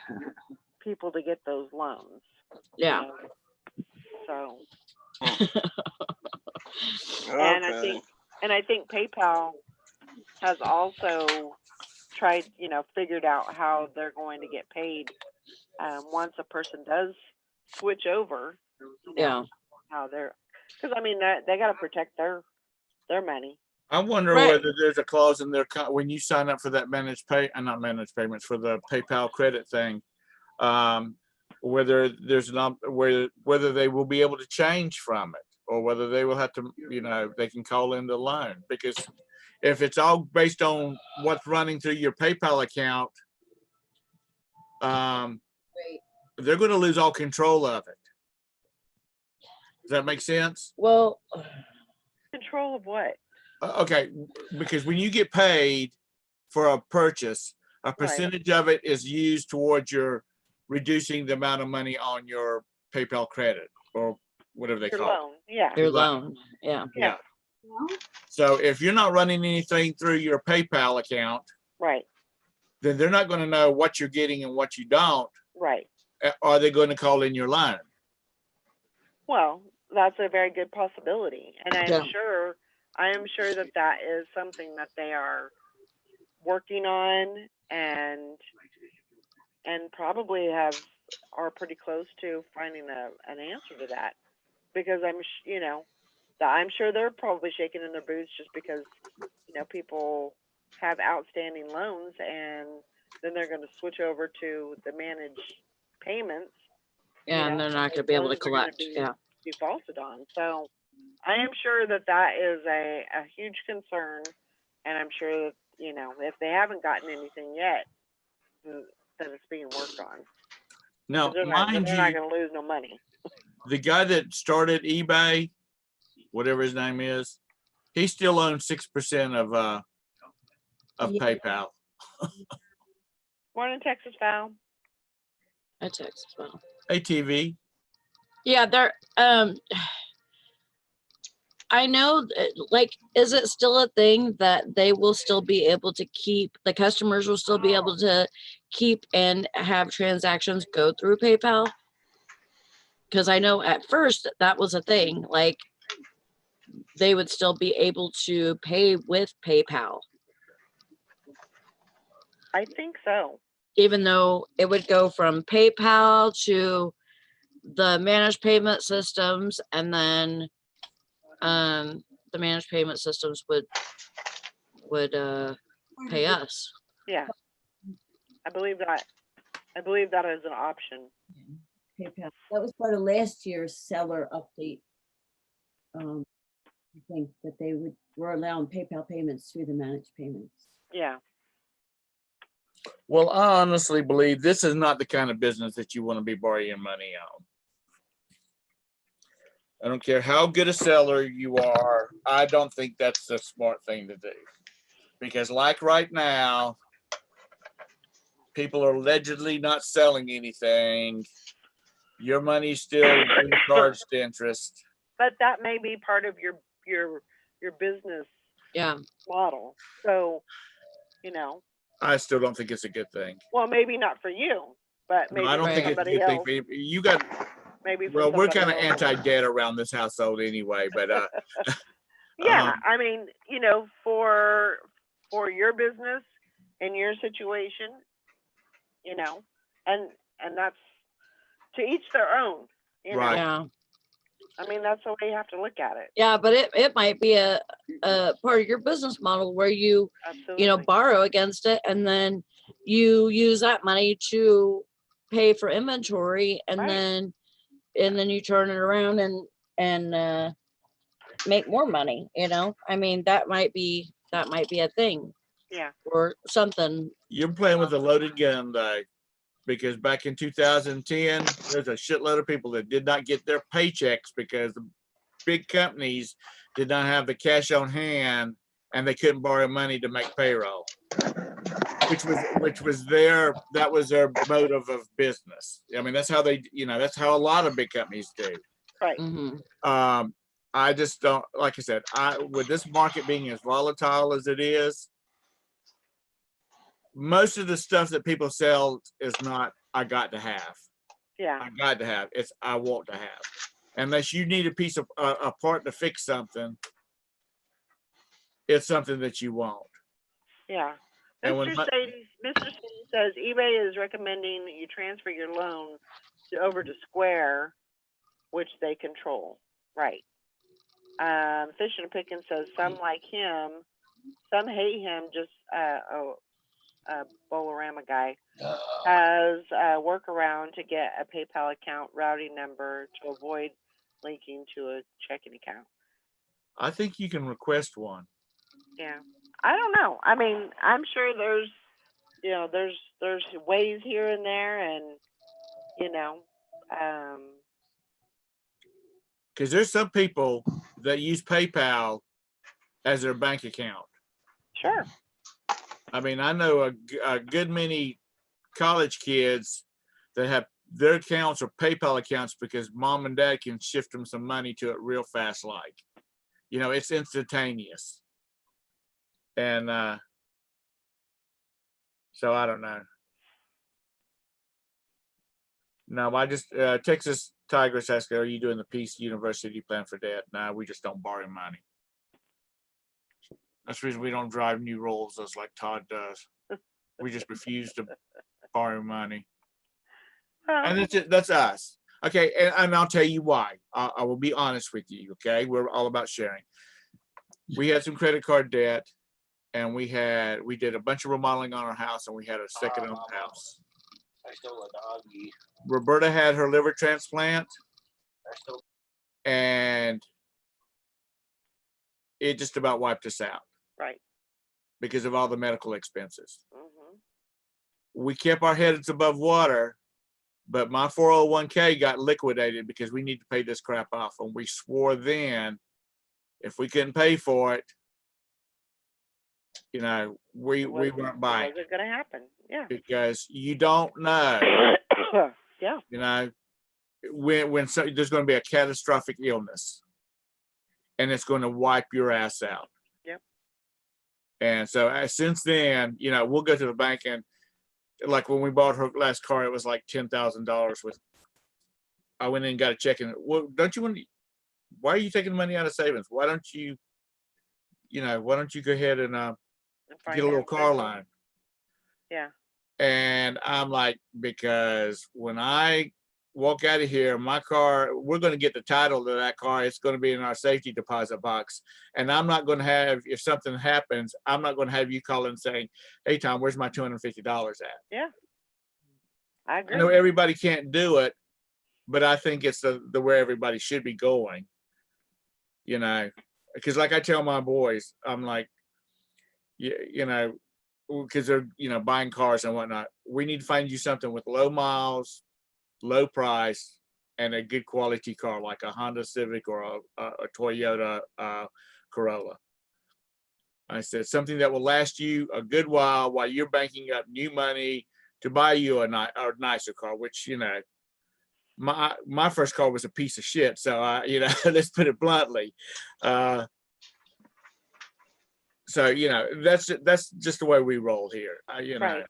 people to get those loans. Yeah. So, and Okay. I think PayPal has also tried, figured out how they're going to get paid once a person does switch over. Yeah. How they're, because I mean they got to protect their money. I wonder Right. whether there's a clause in there when you sign up for that not managed payments, for the PayPal credit thing. Whether there's whether they will be able to change from it, or whether they will have to, they can call in the loan. Because if it's all based on what's running through your PayPal account, they're going to lose all control of it. Does that make sense? Well, Control of what? Okay, because when you get paid for a purchase, a percentage of it is used towards your reducing the amount of money on your PayPal credit, or whatever they Your call it. loan. Yeah. your Right. loan. Yeah. Yeah. So if you're not running anything through your PayPal account, Right. then they're not going to know what you're getting and what you don't. Right. Are they going to call in your loan? Well, that's a very good possibility, and I am Yeah. sure that is something that they are working on, and probably are pretty close to finding an answer to that, because I'm sure they're probably shaking in their boots just because people have outstanding loans, and then they're going to switch over to the managed payments. Yeah. And they're not going to be able to Loans are gonna collect. be Yeah. defaulted on. So I am sure that is a huge concern, and I'm sure that if they haven't gotten anything yet, that it's being worked on. Now, They're not mind going you, to lose no money. the guy that started eBay, whatever his name is, he still owns 6% of Yeah. PayPal. Morning, Texas Val. I text as well. ATV. Yeah. They're, I know, is it still a thing that they will still be able to keep, the customers will still be able to keep and have transactions go through PayPal? Because I know at first that was a thing, like they would still be able to pay with PayPal, I think so. even though it would go from PayPal to the managed payment systems, and then the managed payment systems would pay us. Yeah, I believe that. I believe that is an option. PayPal. That was part of last year's seller update. I think that they were allowing PayPal payments through the managed payments. Yeah. Well, I honestly believe this is not the kind of business that you want to be borrowing money on. I don't care how good a seller you are. I don't think that's the smart thing to do. Because like right now, people are allegedly not selling anything. Your money's still being charged interest. But that may be part of your business Yeah. model. So, I still don't think it's a good thing. well, maybe not for you, but No, maybe I don't for think it's a somebody good thing else. for you. You got, Maybe for well, we're somebody kind of else. anti-debt around this household anyway, but Yeah, I mean, for your business and your situation, and that's to each their own. Right. Yeah. I mean, that's the way you have to look at it. Yeah, but it might be a part of your business model where you Absolutely. borrow against it and then you use that money to pay for inventory and Right. then you turn it around and make more money, I mean, that might be a thing Yeah. or something. You're playing with a loaded gun though, because back in 2010, there's a shitload of people that did not get their paychecks because the big companies did not have the cash on hand and they couldn't borrow money to make payroll, which was their motive of business. I mean, that's how that's how a lot of big companies do. Right. Mm-hmm. I just don't, like I said, with this market being as volatile as it is, most of the stuff that people sell is not, I got to have. Yeah. I got to have. It's, I want to have. Unless you need a piece of, a part to fix something, it's something that you want. Yeah. And when Mr. Sadie says eBay is recommending that you transfer your loan over to Square, which they control. Right. Fish and Pickin says some like him, some hate him. Just Bolarama guy has a workaround to get a PayPal account routing number to avoid linking to a checking account. I think you can request one. Yeah. I don't know. I mean, I'm sure there's there's ways here and there, and Because there's some people that use PayPal as their bank account. sure. I mean, I know a good many college kids that have their accounts are PayPal accounts because mom and dad can shift them some money to it real fast. Like, it's instantaneous. And so I don't know. No, I just, Texas Tigress asked, are you doing the Peace University plan for debt? No, we just don't borrow money. That's the reason we don't drive new Rolls like Todd does. We just refuse to borrow money. And that's it. That's us. Okay. And I'll tell you why. I will be honest with you. Okay. We're all about sharing. We had some credit card debt and we did a bunch of remodeling on our house and we had a second owned house. I stole a doggy. Roberta had her liver transplant and it just about wiped us out. Right. Because of all the medical expenses. Mm-hmm. We kept our heads above water, but my 401k got liquidated because we need to pay this crap off. And we swore then, if we couldn't pay for it, we weren't buying. It wasn't going to happen. Yeah. Because you don't know. Yeah. When there's going to be a catastrophic illness, and it's going to wipe your ass out. Yep. And so since then, we'll go to the bank and like when we bought her last car, it was like $10,000 with. I went in and got a check and well, don't you want? Why are you taking money out of savings? Why don't you? Why don't you go ahead and get a little car line? Yeah. And I'm like, because when I walk out of here, my car, we're going to get the title to that car. It's going to be in our safety deposit box. And I'm not going to have, if something happens, I'm not going to have you call and saying, hey, Tom, where's my $250 at? Yeah. I agree. I know everybody can't do it, but I think it's the way everybody should be going. Because like I tell my boys, I'm like, because they're, buying cars and whatnot. We need to find you something with low miles, low price, and a good quality car like a Honda Civic or a Toyota Corolla. I said something that will last you a good while you're banking up new money to buy you a nicer car, which, my first car was a piece of shit. So, let's put it bluntly. So, that's just the way we roll here. Right.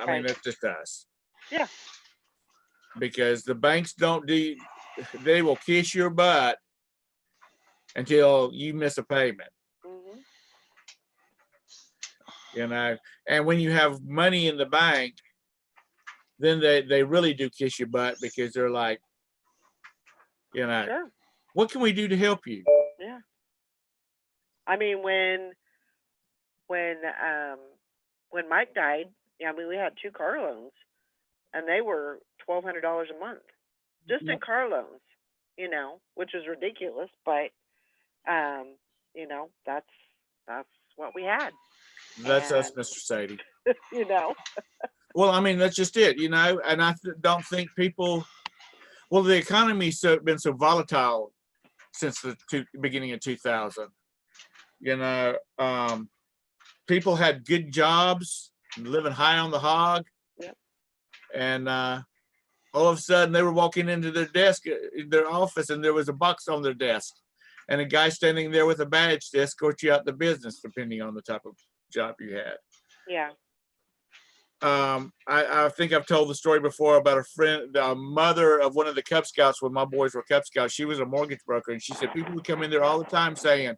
I mean, that's just us. Yeah. Because the banks they will kiss your butt until you miss a payment. Mm-hmm. And when you have money in the bank, then they really do kiss your butt because they're like, Sure. What can we do to help you? Yeah. I mean, when Mike died, yeah, I mean, we had 2 car loans, and they were $1,200 a month, just in car loans, you know, which is ridiculous, but you know, that's what we had, That's us, and Mr. Sadie. you know, Well, I mean, that's just it, you know, and I don't think people, well, the economy's been so volatile since the beginning of 2000. You know, people had good jobs, living high on the hog. Yep. And all of a sudden they were walking into their desk, their office, and there was a box on their desk. And a guy standing there with a badge to escort you out the business, depending on the type of job you had. yeah, I think I've told the story before about a friend, the mother of one of the Cub Scouts when my boys were Cub Scouts. She was a mortgage broker, and she said people would come in there all the time saying,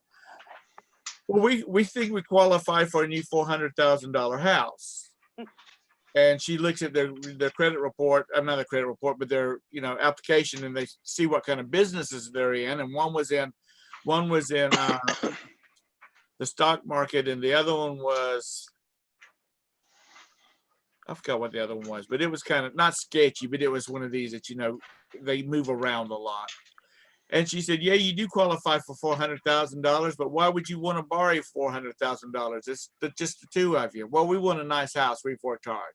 well, we think we qualify for a new $400,000 house. And she looks at their credit report, not a credit report, but their, you know, application, and they see what kind of businesses they're in. And one was in the stock market, and the other one was, I forgot what the other one was, but it was kind of not sketchy, but it was one of these that, you know, they move around a lot. And she said, yeah, you do qualify for $400,000, but why would you want to borrow $400,000? It's just the two of you. Well, we want a nice house. We've worked hard.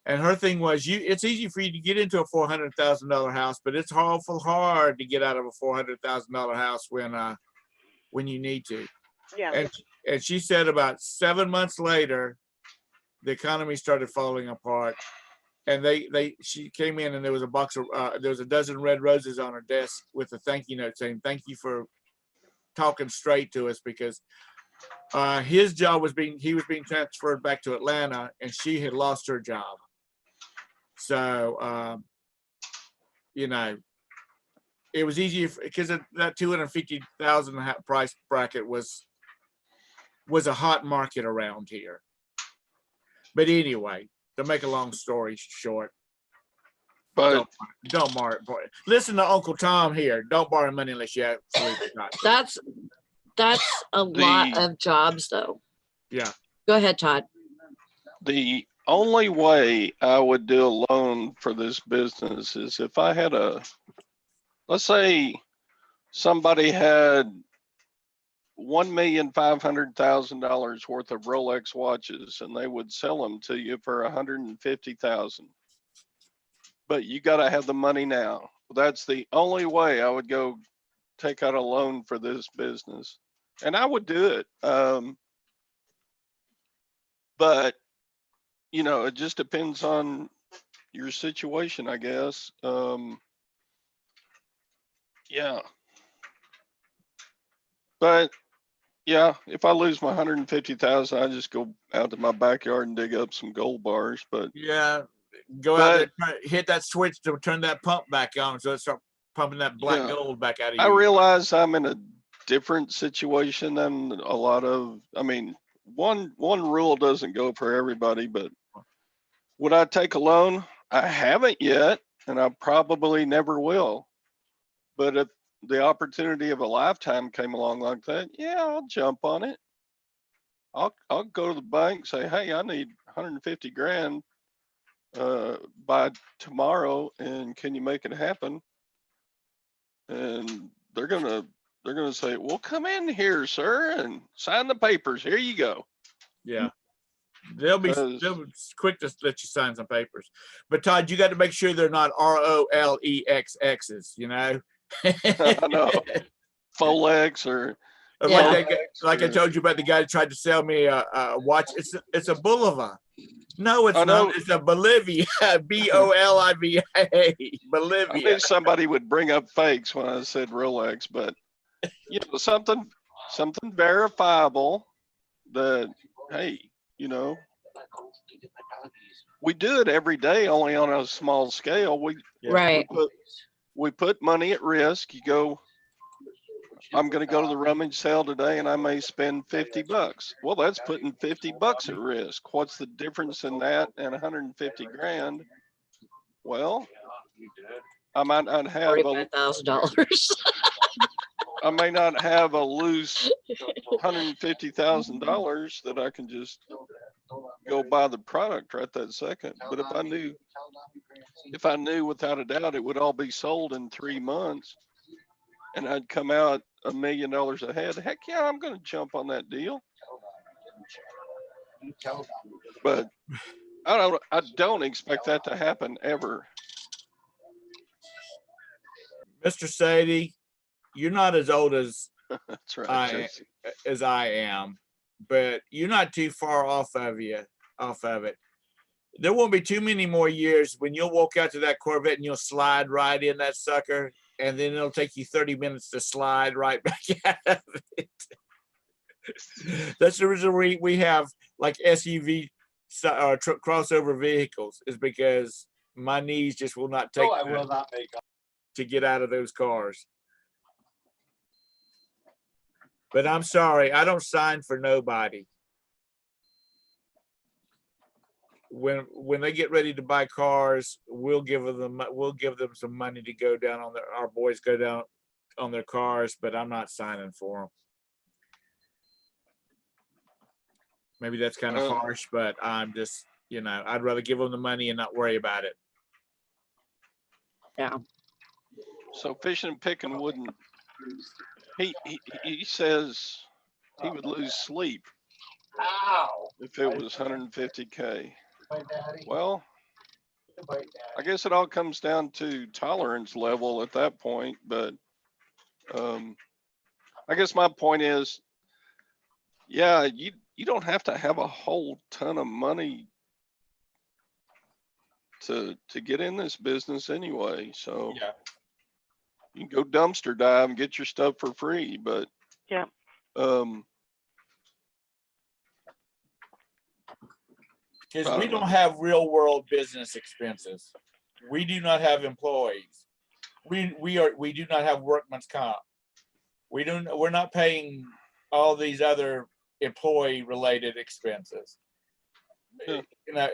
And her thing was, it's easy for you to get into a $400,000 house, but it's awful hard to get out of a $400,000 house when you need to. yeah, And she said about 7 months later, the economy started falling apart. And she came in, and there was a box of there was a dozen red roses on her desk with a thank you note saying, thank you for talking straight to us, because his job was being transferred back to Atlanta, and she had lost her job. So you know, it was easier because that 250,000 price bracket was a hot market around here. But anyway, to make a long story short, But don't borrow. Listen to Uncle Tom here. Don't borrow money unless you absolutely got to. That's a lot of jobs though. Yeah. Go ahead, Todd. the only way I would do a loan for this business is if I had let's say somebody had $1,500,000 worth of Rolex watches, and they would sell them to you for $150,000. But you got to have the money now. That's the only way I would go take out a loan for this business, and I would do it. But you know, it just depends on your situation, I guess. Yeah. But yeah, if I lose my 150,000, I just go out to my backyard and dig up some gold bars. But Yeah. Go out there, hit that switch to turn that pump back on, so it start pumping that black gold back out of you. I realize I'm in a different situation than a lot of. I mean, one rule doesn't go for everybody, but would I take a loan? I haven't yet, and I probably never will. But if the opportunity of a lifetime came along like that, yeah, I'll jump on it. I'll go to the bank and say, hey, I need 150 grand by tomorrow, and can you make it happen? And they're gonna say, well, come in here, sir, and sign the papers. Here you go. Yeah. They'll be quick to let you sign some papers. But Todd, you got to make sure they're not ROLEXXs, you know? I know. Folex or like I told you about the guy that tried to sell me a watch. It's a Bulova. No, it's not. It's a Bolivia. Boliva. Bolivia. I knew somebody would bring up fakes when I said Rolex, but you know, something verifiable that, hey, you know, we do it every day, only on a small scale. We put money at risk. You go, I'm going to go to the rummage sale today and I may spend $50. Well, that's putting $50 at risk. What's the difference in that and 150 grand? Well, I might not have $45,000. I may not have a loose $150,000 that I can just go buy the product right that second. But if I knew without a doubt it would all be sold in 3 months and I'd come out $1 million ahead, heck yeah, I'm going to jump on that deal. But I don't expect that to happen ever. Mr. Sadie, you're not as old as That's right, I Jesse. am, but you're not too far off of it. There won't be too many more years when you'll walk out to that Corvette and you'll slide right in that sucker, and then it'll take you 30 minutes to slide right back out of it. That's the reason we have like SUV crossover vehicles, is because my knees just will not take No, I will not make up. to get out of those cars. But I'm sorry, I don't sign for nobody. When they get ready to buy cars, we'll give them some money to go down on our boys go down on their cars, but I'm not signing for them. Maybe that's kind of harsh, but I'm just, I'd rather give them the money and not worry about it. Yeah. So Fishing and Picking wouldn't, he says he would lose sleep Ow. if it was 150K. My daddy. Well, My daddy. I guess it all comes down to tolerance level at that point, but I guess my point is, yeah, you don't have to have a whole ton of money to get in this business anyway. So Yeah. you can go dumpster dive and get your stuff for free, but Yeah. Because we don't have real world business expenses. We do not have employees. We do not have workman's comp. We're not paying all these other employee related expenses. Yeah.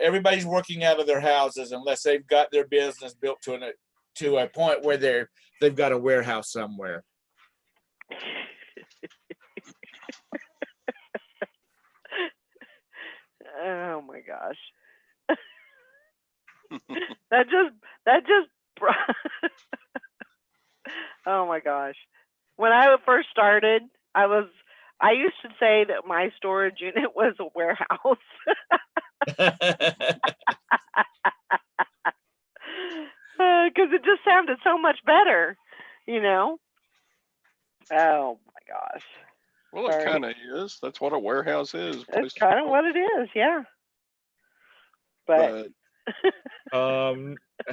Everybody's working out of their houses unless they've got their business built to a point where they've got a warehouse somewhere. Oh my gosh. that just oh my gosh. When I first started, I used to say that my storage unit was a warehouse. Because it just sounded so much better, Oh my gosh. well, it Sorry. kind of is. That's what a warehouse is. That's kind of what it is, yeah. But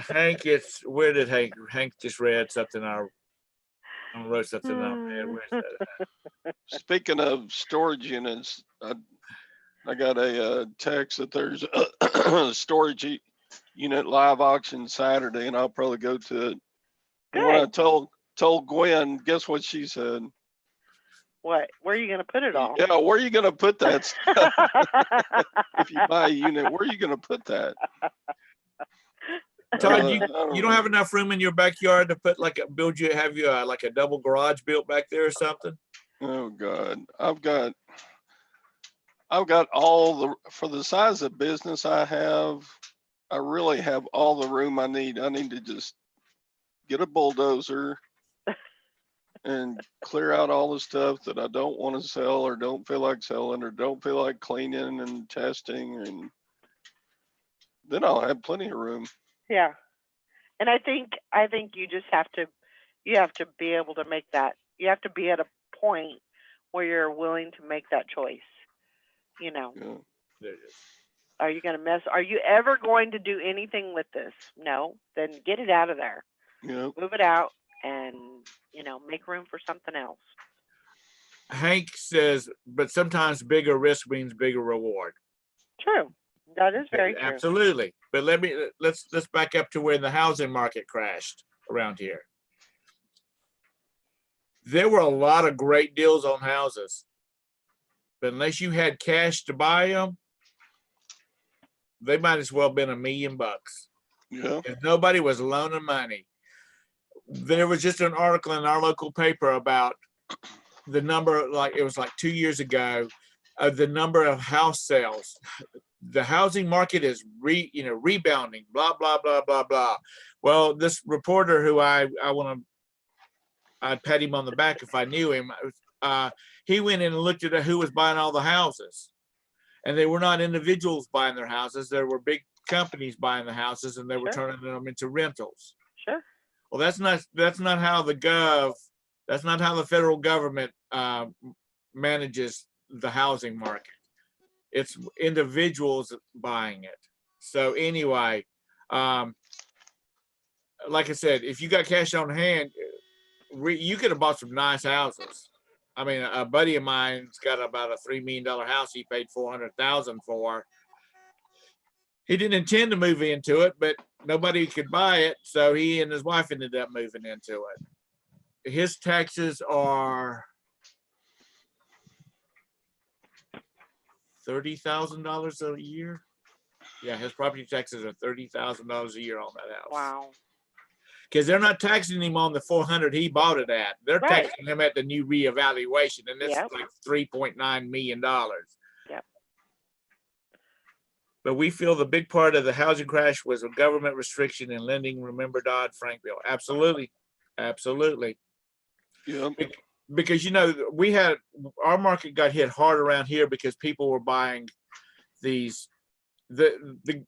Hank, where did Hank just read something? I wrote something on there. Where's that? Speaking of storage units, I got a text that there's a storage unit live auction Saturday, and I'll probably go to it. And when I told Gwen, guess what she said? what? Where are you gonna put it all? Yeah, where are you gonna put that stuff? If you buy a unit, where are you gonna put that? Todd, I you don't don't know. have enough room in your backyard to put have you like a double garage built back there or something? Oh God, I've got for the size of business I have, I really have all the room I need. I need to just get a bulldozer and clear out all the stuff that I don't want to sell or don't feel like selling or don't feel like cleaning and testing, and then I'll have plenty of room. Yeah. And I think you just have to be able to make that. You have to be at a point where you're willing to make that choice. Yeah. There it is. Are you ever going to do anything with this? No, then get it out of there. Yeah. Move it out and, make room for something else. Hank says, but sometimes bigger risk means bigger reward. True. That is very true. Absolutely. But let's back up to when the housing market crashed around here. There were a lot of great deals on houses, but unless you had cash to buy them, they might as well have been $1 million. Yeah. If nobody was loaning money. There was just an article in our local paper about the number, like it was like 2 years ago, the number of house sales. The housing market is rebounding, blah, blah, blah, blah, blah. Well, this reporter who I'd pat him on the back if I knew him. He went in and looked at who was buying all the houses. And they were not individuals buying their houses. There were big companies buying the houses, and they were Sure. turning them into rentals. Sure. Well, that's not how that's not how the federal government manages the housing market. It's individuals buying it. So anyway, like I said, if you got cash on hand, you could have bought some nice houses. I mean, a buddy of mine's got about a $3 million house he paid $400,000 for. He didn't intend to move into it, but nobody could buy it, so he and his wife ended up moving into it. His taxes are $30,000 a year. Yeah, his property taxes are $30,000 a year on that house. Wow. Because they're not taxing him on the 400 he bought it at. They're Right. taxing him at the new reevaluation, and it's Yep. like $3.9 million. Yep. But we feel the big part of the housing crash was a government restriction in lending. Remember Dodd-Frank bill? Absolutely, absolutely. Yep. Because our market got hit hard around here because people were buying these the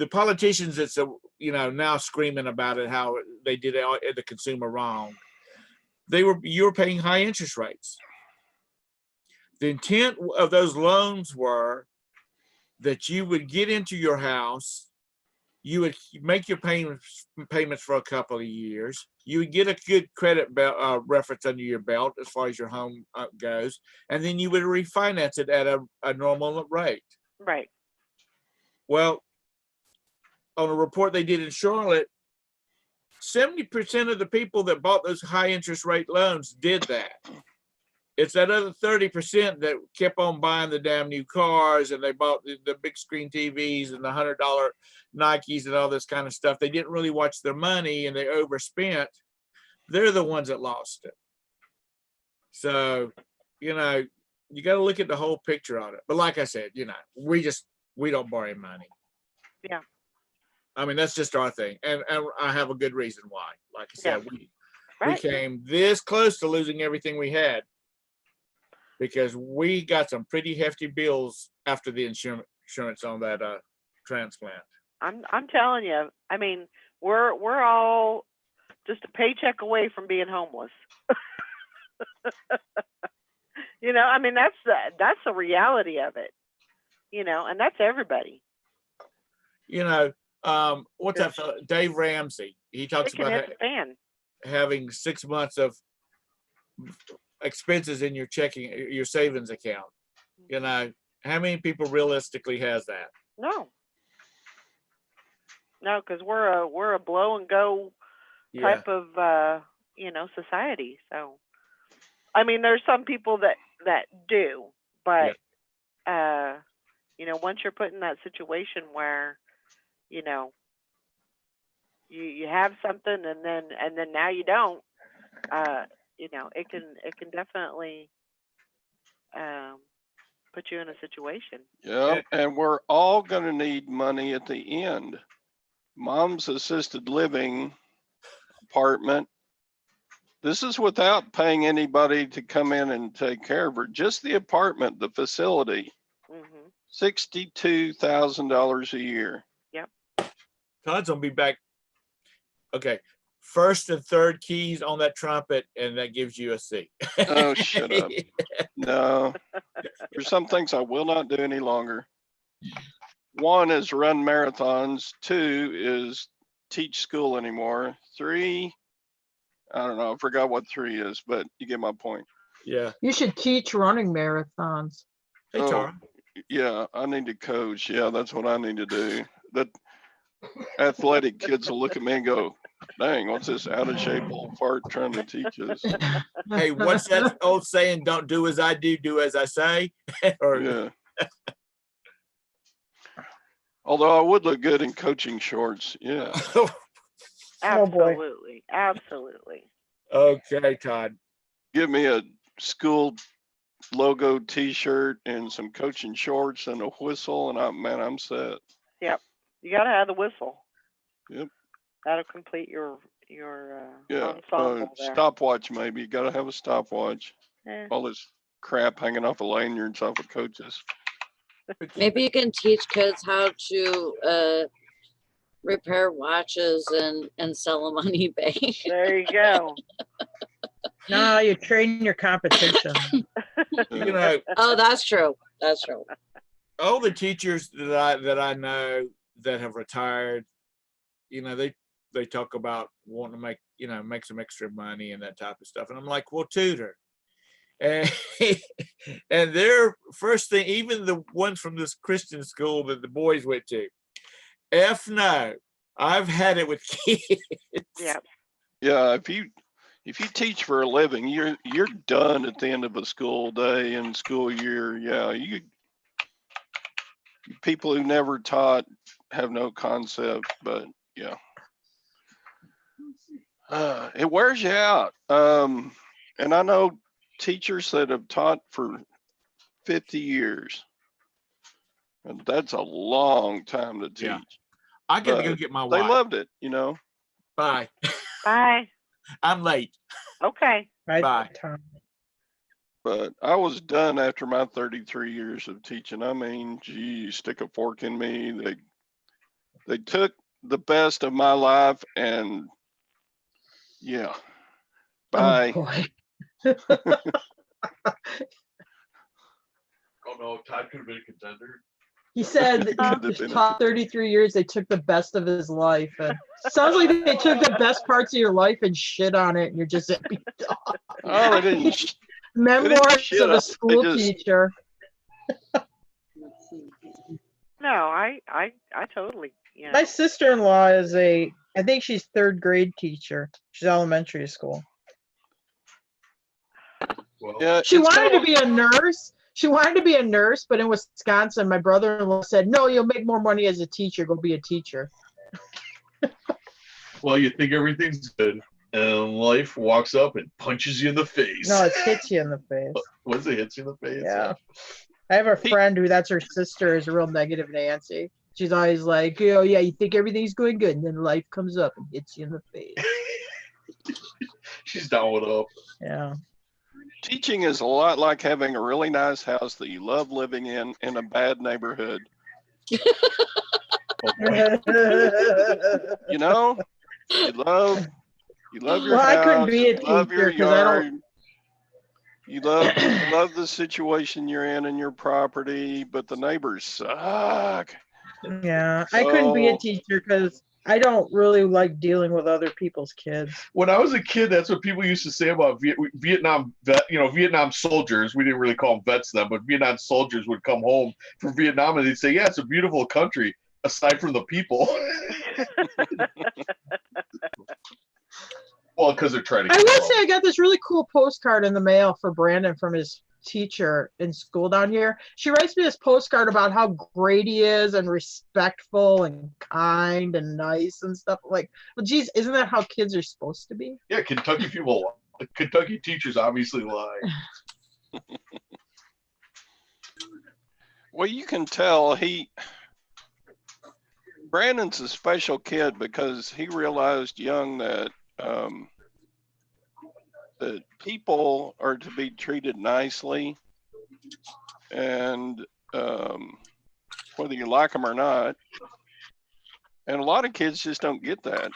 politicians that's now screaming about it, how they did the consumer wrong. You were paying high interest rates. The intent of those loans were that you would get into your house, you would make your payments for a couple of years, you would get a good credit reference under your belt as far as your home goes, and then you would refinance it at a normal rate. Right. Well, on a report they did in Charlotte, 70% of the people that bought those high interest rate loans did that. It's that other 30% that kept on buying the damn new cars, and they bought the big screen TVs and the $100 Nikes and all this kind of stuff. They didn't really watch their money and they overspent. They're the ones that lost it. So, you got to look at the whole picture on it. But like I said, we don't borrow money. Yeah. I mean, that's just our thing. And I have a good reason why. Like I said, we Right. came this close to losing everything we had because we got some pretty hefty bills after the insurance on that transplant. I'm telling you. I mean, we're all just a paycheck away from being homeless. I mean, that's the reality of it. And that's everybody. What's that fellow? Dave Ramsey. He talks It can about hit the fan. having 6 months of expenses in your savings account. How many people realistically has that? No, because we're a blow and go Yeah. type of society. So, I mean, there's some people that do, but once you're put in that situation where you have something and then now you don't, it can definitely put you in a situation. Yeah, and we're all going to need money at the end. Mom's assisted living apartment. This is without paying anybody to come in and take care of her. Just the apartment, the facility, Hmm. $62,000 a year. Todd's gonna be back. Okay, first and third keys on that trumpet, and that gives you a C. Oh, shut up. No, there's some things I will not do any longer. 1 is run marathons. 2 is teach school anymore. 3, I don't know. I forgot what 3 is, but you get my point. Yeah. You should teach running marathons. Hey, Oh. Tara. Yeah, I need to coach. Yeah, that's what I need to do. That athletic kids will look at me and go, dang, what's this out of shape old fart trying to teach us? Hey, what's that old saying? Don't do as I do as I say. Yeah. Although I would look good in coaching shorts. Yeah. Oh, boy. Absolutely. Okay, Todd. Give me a school logo T-shirt and some coaching shorts and a whistle, and I'm set. Yep. You gotta have the whistle. Yep. That'll complete your Yeah. ensemble there. Stopwatch maybe. You gotta have a stopwatch. Eh. All this crap hanging off of lanyards off of coaches. Maybe you can teach kids how to repair watches and sell them on eBay. There you go. No, you train your competition. You know, Oh, that's true. That's true. all the teachers that I know that have retired, you know, they talk about wanting to make some extra money and that type of stuff. And I'm like, well, tutor. And, and their first thing, even the ones from this Christian school that the boys went to, F no, I've had it with kids. Yep. Yeah, if you teach for a living, you're done at the end of a school day and school year. Yeah, people who never taught have no concept, but yeah. It wears you out. And I know teachers that have taught for 50 years. And that's a long time to teach. Yeah. I got to go But get my They wife. loved it, you know. Bye. Bye. I'm late. Okay. Right, Bye. Tom? But I was done after my 33 years of teaching. I mean, geez, stick a fork in me. They took the best of my life and yeah. Bye. Oh, boy. Oh no, Todd could have been a contender. He said Could that have his been a top 33 years, they took the best of his life. And sounds like they took the best parts of your life and shit on it. And you're just Oh, they didn't. memoirs shit of on it. a school They just- teacher. No, I totally, yeah. My sister-in-law is I think she's third grade teacher. She's elementary school. Well, Yeah, She it's wanted to kinda- be a nurse. She wanted to be a nurse, but in Wisconsin, my brother-in-law said, "No, you'll make more money as a teacher. Go be a teacher." well, you think everything's good, and life walks up and punches you in the face. No, it hits you in the face. Once it hits you in the face. Yeah. I have a friend who that's her sister is a real negative Nancy. She's always like, oh yeah, you think everything's going good, and then life comes up and hits you in the face. She's down with up. Yeah. Teaching is a lot like having a really nice house that you love living in a bad neighborhood. Oh, boy. You know, you love your Well, I house. couldn't be a you love your teacher 'cause I don't- yard. You love the situation you're in and your property, but the neighbors suck. Yeah, I couldn't be a So- teacher because I don't really like dealing with other people's kids. When I was a kid, that's what people used to say about Vietnam Vietnam soldiers. We didn't really call them vets then, but Vietnam soldiers would come home from Vietnam and they'd say, "Yeah, it's a beautiful country, aside from the people." Well, because they're trying to. I keep will them. say I got this really cool postcard in the mail for Brandon from his teacher in school down here. She writes me this postcard about how great he is and respectful and kind and nice and stuff. Like, well, geez, isn't that how kids are supposed to be? Yeah, Kentucky teachers obviously lie. Well, you can tell Brandon's a special kid because he realized young that that people are to be treated nicely, and whether you like them or not. And a lot of kids just don't get that.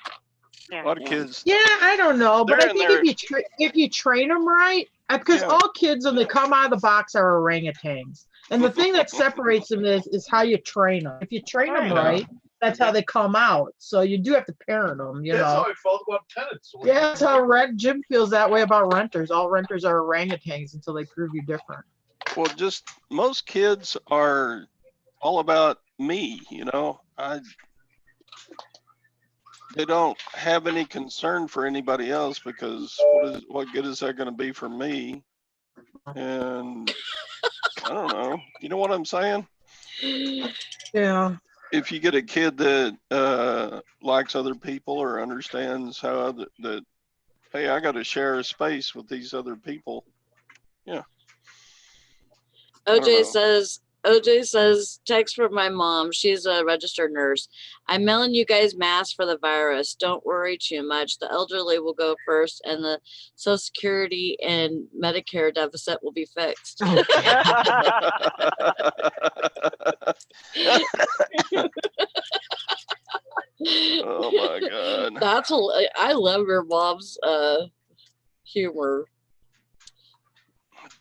A lot of kids. Yeah, I don't know, but They're I in think there- if you train them right, because Yeah. all kids when they come out of the box are orangutans, and the thing that separates them is how you train them. If you train them Right. right, that's how they come out. So you do have to parent them, you That's know. how I felt about tenants. Yeah, that's how Jim feels that way about renters. All renters are orangutans until they prove you different. Well, just most kids are all about me, you know. They don't have any concern for anybody else because what good is that going to be for me? And I don't know. You know what I'm saying? Yeah. If you get a kid that likes other people or understands how hey, I got to share a space with these other people. don't know. OJ says, text from my mom. She's a registered nurse. I'm mailing you guys masks for the virus. Don't worry too much. The elderly will go first and the Social Security and Medicare deficit will be fixed. Oh my God. I love your mom's humor.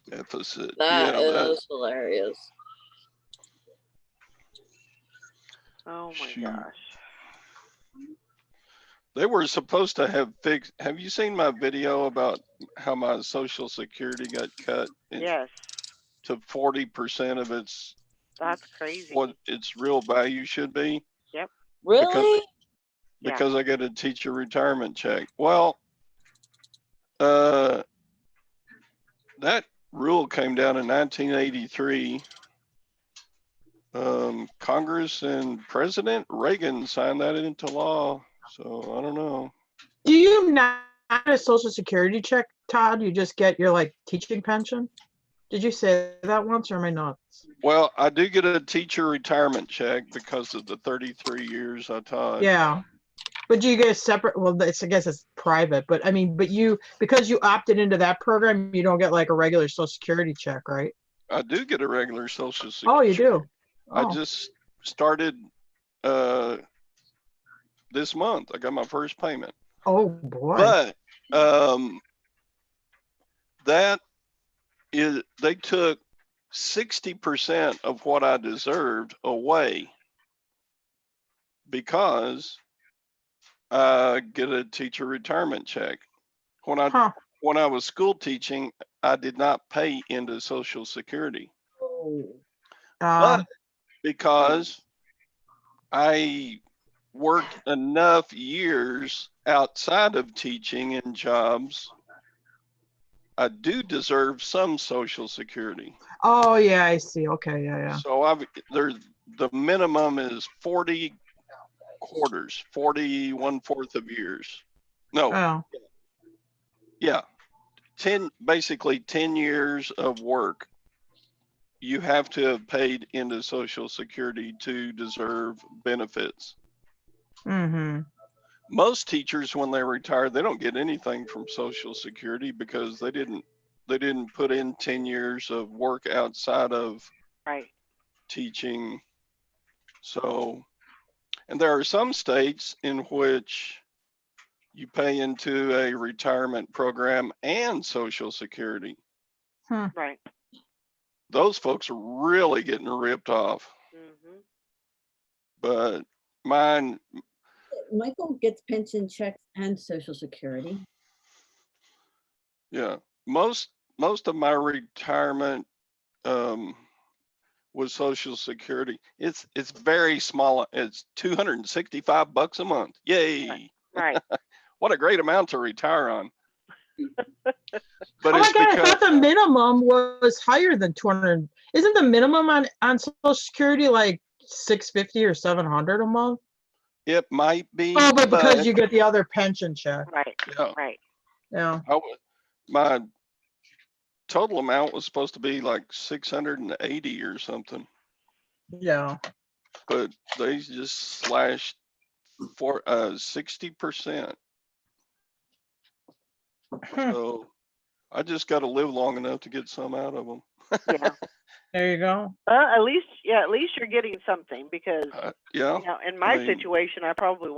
Deficit. That Yeah, is hilarious. Oh my Shoot. gosh. they were supposed to have fixed. Have you seen my video about how my Social Security got cut Yes, to 40% of that's crazy. what its real value should be? Really? Yeah. Because I get a teacher retirement check. Well, that rule came down in 1983. Congress and President Reagan signed that into law. So I don't know. Do you not get a Social Security check, Todd? You just get your like teaching pension? Did you say that once or am I nuts? Well, I do get a teacher retirement check because of the 33 years I taught. Yeah. But do you get a separate, well, I guess it's private, but I mean, because you opted into that program, you don't get like a regular Social Security check, right? I do get a regular Social Oh, Security. you do? I Oh. just started this month. I got my first payment. Oh, boy. But they took 60% of what I deserved away because I get a teacher retirement check. When I was school teaching, I did not pay into Social Security. But because I worked enough years outside of teaching in jobs, I do deserve some Social Security. Oh, yeah, I see. Okay, yeah. So the minimum is 40 quarters, 40 1/4 of years. No, Oh, yeah, basically 10 years of work. You have to have paid into Social Security to deserve benefits. mm-hmm. Most teachers, when they retire, they don't get anything from Social Security because they didn't put in 10 years of work outside of Right. teaching. So, and there are some states in which you pay into a retirement program and Social Security. Right. Those folks are really getting ripped off. Mm-hmm. But mine, Michael gets pension checks and Social Security. yeah, most of my retirement was Social Security. It's very small. It's $265 a month. Yay! Right. What a great amount to retire on. But Oh my it's God, I because thought the minimum was higher than 200. Isn't the minimum on Social Security like 650 or 700 a month? it might be. Oh, but because you get the other pension check. Right. Yeah, Right. Yeah. my total amount was supposed to be like 680 or something, Yeah. but they just slashed for 60%. So I just got to live long enough to get some out of them. Yeah. There you go. At least you're getting something because Yeah. you know, in my mean- situation, there probably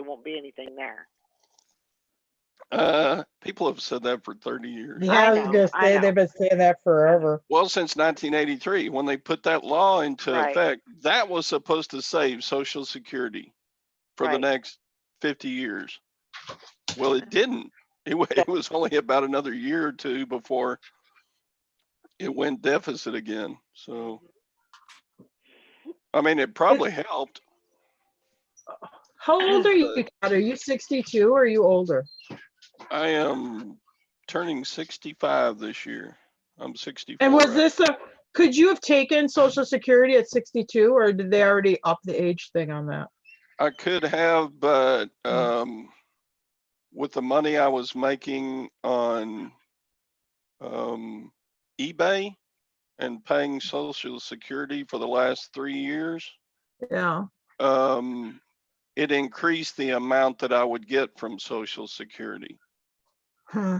won't be anything there. People have said that for 30 years. Yeah, I was know, gonna I say know. they've been saying that forever. Well, since 1983, when they put that law into Right. effect, that was supposed to save Social Security for the Right. next 50 years. Well, it didn't. It was only about another year or two before it went deficit again. So, I mean, it probably helped. How old are you, Todd? Are you 62 or are you older? I am turning 65 this year. I'm 64. And was this could you have taken Social Security at 62 or did they already up the age thing on that? I could have, but with the money I was making on eBay and paying Social Security for the last 3 years, Yeah. it increased the amount that I would get from Social Security. Hmm.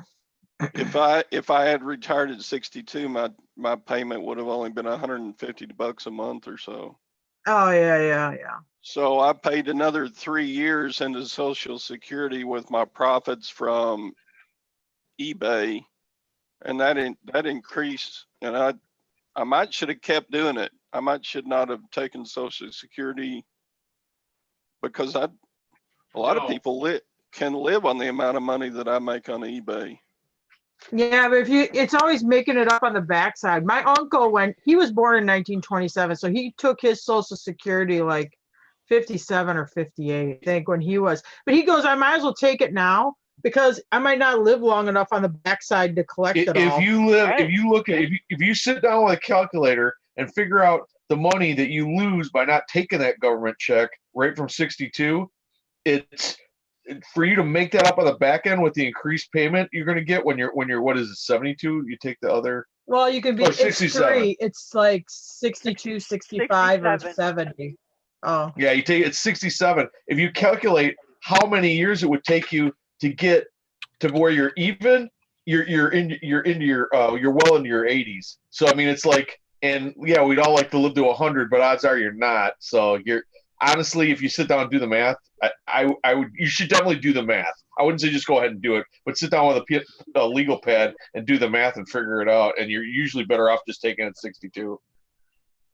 If I had retired at 62, my payment would have only been $150 a month or so. Oh, yeah. So I paid another 3 years into Social Security with my profits from eBay, and that increased. And I might should have kept doing it. I might should not have taken Social Security, because a lot of No. people can live on the amount of money that I make on eBay. Yeah, but it's always making it up on the backside. My uncle, he was born in 1927, so he took his Social Security like 57 or 58, I think, when he was. But he goes, I might as well take it now because I might not live long enough on the backside to collect it all. If you sit down with a calculator and figure out the money that you lose by not taking that government check right from 62, it's for you to make that up on the back end with the increased payment you're going to get when you're what is it, 72? You take the other. Well, you can be, Oh, it's 67. 3. It's like 62, 65, or 67. 70. Oh, Yeah, you take it's 67. If you calculate how many years it would take you to get to where you're even, you're well into your 80s. So I mean, it's like, and yeah, we'd all like to live to 100, but odds are you're not. So you're honestly, if you sit down and do the math, you should definitely do the math. I wouldn't say just go ahead and do it, but sit down with a legal pad and do the math and figure it out. And you're usually better off just taking it 62.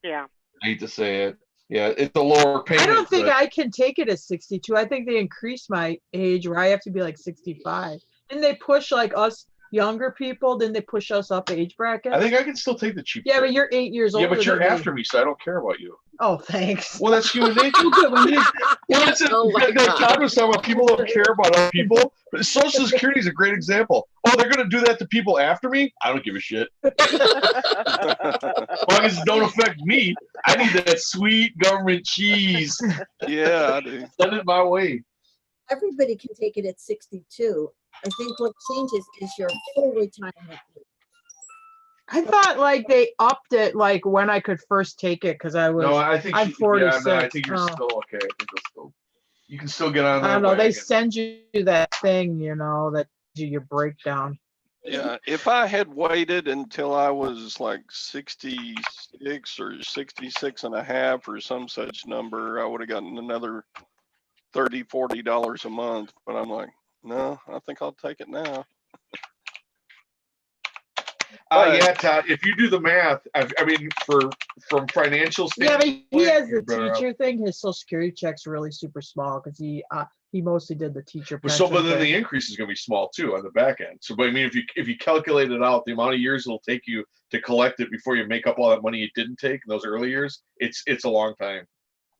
Yeah. I hate to say it. Yeah, it's a lower payment. I don't think but- I can take it at 62. I think they increased my age where I have to be like 65. And they push like us younger people, then they push us up age bracket. I think I can still take the cheap. Yeah, trick. but you're 8 years old. Yeah, but you're after me, so I don't care about you. Oh, thanks. Well, that's human nature. Well, that's it. Oh my Like God. Todd was talking about, people don't care about other people. But Social Security is a great example. Oh, they're going to do that to people after me? I don't give a shit. As long as it don't affect me, I need that sweet government cheese. Yeah, I do. Send it my way. Everybody can take it at 62. I think what changes is your full retirement. I thought like they upped it like when I could first take it because I was, No, I think I'm 46. I think you're Oh. still okay. I think you can still get on that. I don't know, they wagon. send you that thing, that do your breakdown. Yeah, if I had waited until I was like 66 or 66 and a half or some such number, I would have gotten another $30, $40 a month. But I'm like, no, I think I'll take it now. Yeah, Todd. If you do the math, I mean, from financial Yeah, standpoint, but he has you're the better off. teacher thing. His Social Security check's really super small because he mostly did the teacher But so, pension but then thing. the increase is going to be small too on the back end. So, but I mean, if you calculate it out, the amount of years it'll take you to collect it before you make up all that money you didn't take in those early years, it's a long time.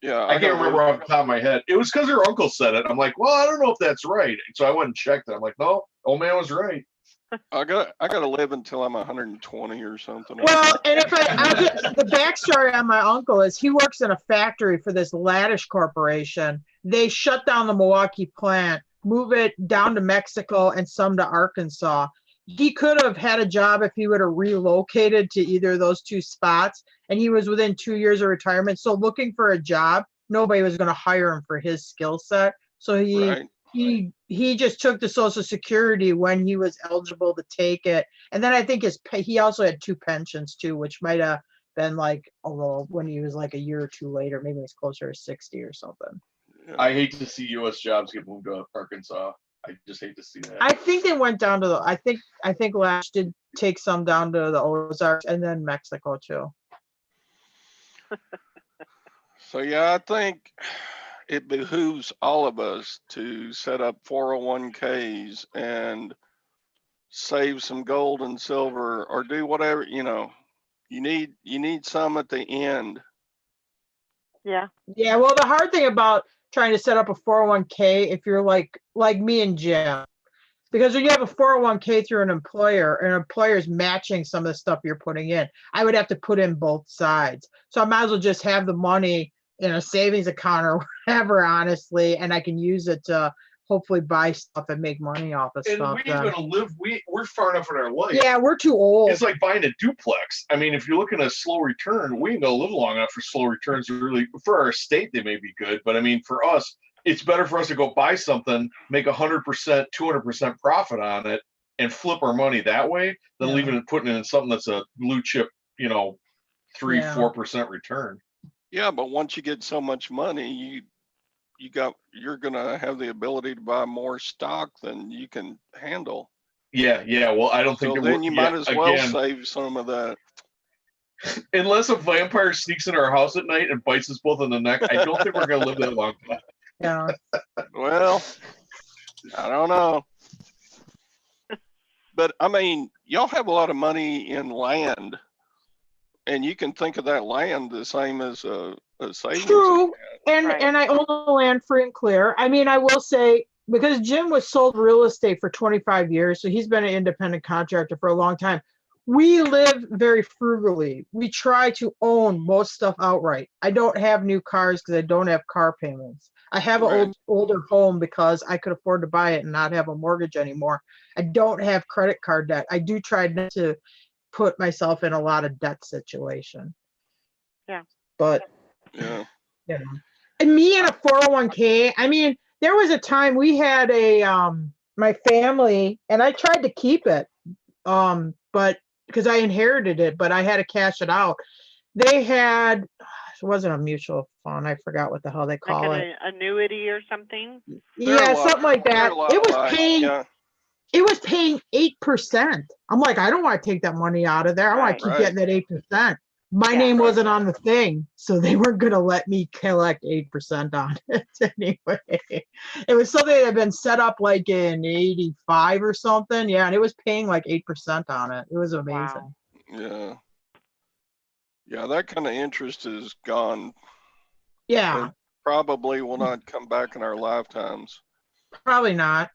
Yeah, I can't remember off the top of my head. It was because her uncle said it. I'm like, well, I don't know if that's right. So I went and checked it. I'm like, no, old man was right. I gotta live until I'm 120 or something. Well, and if the backstory on my uncle is he works in a factory for this Laddish Corporation. They shut down the Milwaukee plant, move it down to Mexico and some to Arkansas. He could have had a job if he would have relocated to either of those two spots, and he was within 2 years of retirement. So looking for a job, nobody was going to hire him for his skill set. So Right. he just took the Social Security when he was eligible to take it. And then I think he also had 2 pensions too, which might have been like a little when he was like a year or 2 later, maybe it's closer to 60 or something. Yeah. I hate to see U.S. jobs get moved to Arkansas. I just hate to see that. I think they went down to I think Lash did take some down to the Ozarks and then Mexico too. So yeah, I think it behooves all of us to set up 401ks and save some gold and silver or do whatever, you need some at the end. Yeah. Yeah, well, the hard thing about trying to set up a 401k if you're like me and Jim, because when you have a 401k through an employer is matching some of the stuff you're putting in, I would have to put in both sides. So I might as well just have the money in a savings account or whatever, honestly, and I can use it to hopefully buy stuff and make money off of And stuff. we ain't then. gonna live. We're far enough in our life. Yeah, we're too old. It's like buying a duplex. I mean, if you're looking at a slow return, we ain't gonna live long enough for slow returns to really. For our estate, they may be good, but I mean, for us, it's better for us to go buy something, make 100%, 200% profit on it, and flip our money that way than Yeah. leaving it, putting it in something that's a blue chip, 3, Yeah. 4% return. Yeah, but once you get so much money, you're gonna have the ability to buy more stock than you can handle. Yeah. Well, I don't think So that then you might yeah, as well again, save some of that. unless a vampire sneaks into our house at night and bites us both in the neck, I don't think we're gonna live that long. Yeah. Well, I don't know. But I mean, y'all have a lot of money in land, and you can think of that land the same as a savings True. account. And Right. and I own the land free and clear. I mean, I will say, because Jim was sold real estate for 25 years, so he's been an independent contractor for a long time. We live very frugally. We try to own most stuff outright. I don't have new cars because I don't have car payments. I have an Right. older home because I could afford to buy it and not have a mortgage anymore. I don't have credit card debt. I do try not to put myself in a lot of debt situation. Yeah. But Yeah. you know, and me and a 401k. I mean, there was a time we had my family, and I tried to keep it, but because I inherited it, but I had to cash it out. They had, it wasn't a mutual fund. I forgot what the hell they Like call it. an annuity or something. They're Yeah, a lot- something like they're that. a lot It was alike, paying. yeah. It was paying 8%. I'm like, I don't want to take that money out of there. I want Right. to keep Right. getting that 8%. My Yeah. name Right. wasn't on the thing, so they weren't going to let me collect 8% on it anyway. It was something that had been set up like in 85 or something. Yeah, and it was paying like 8% on it. It was amazing. Wow. Yeah. Yeah, that kind of interest is gone. Yeah, And probably will not come back in our lifetimes. probably not.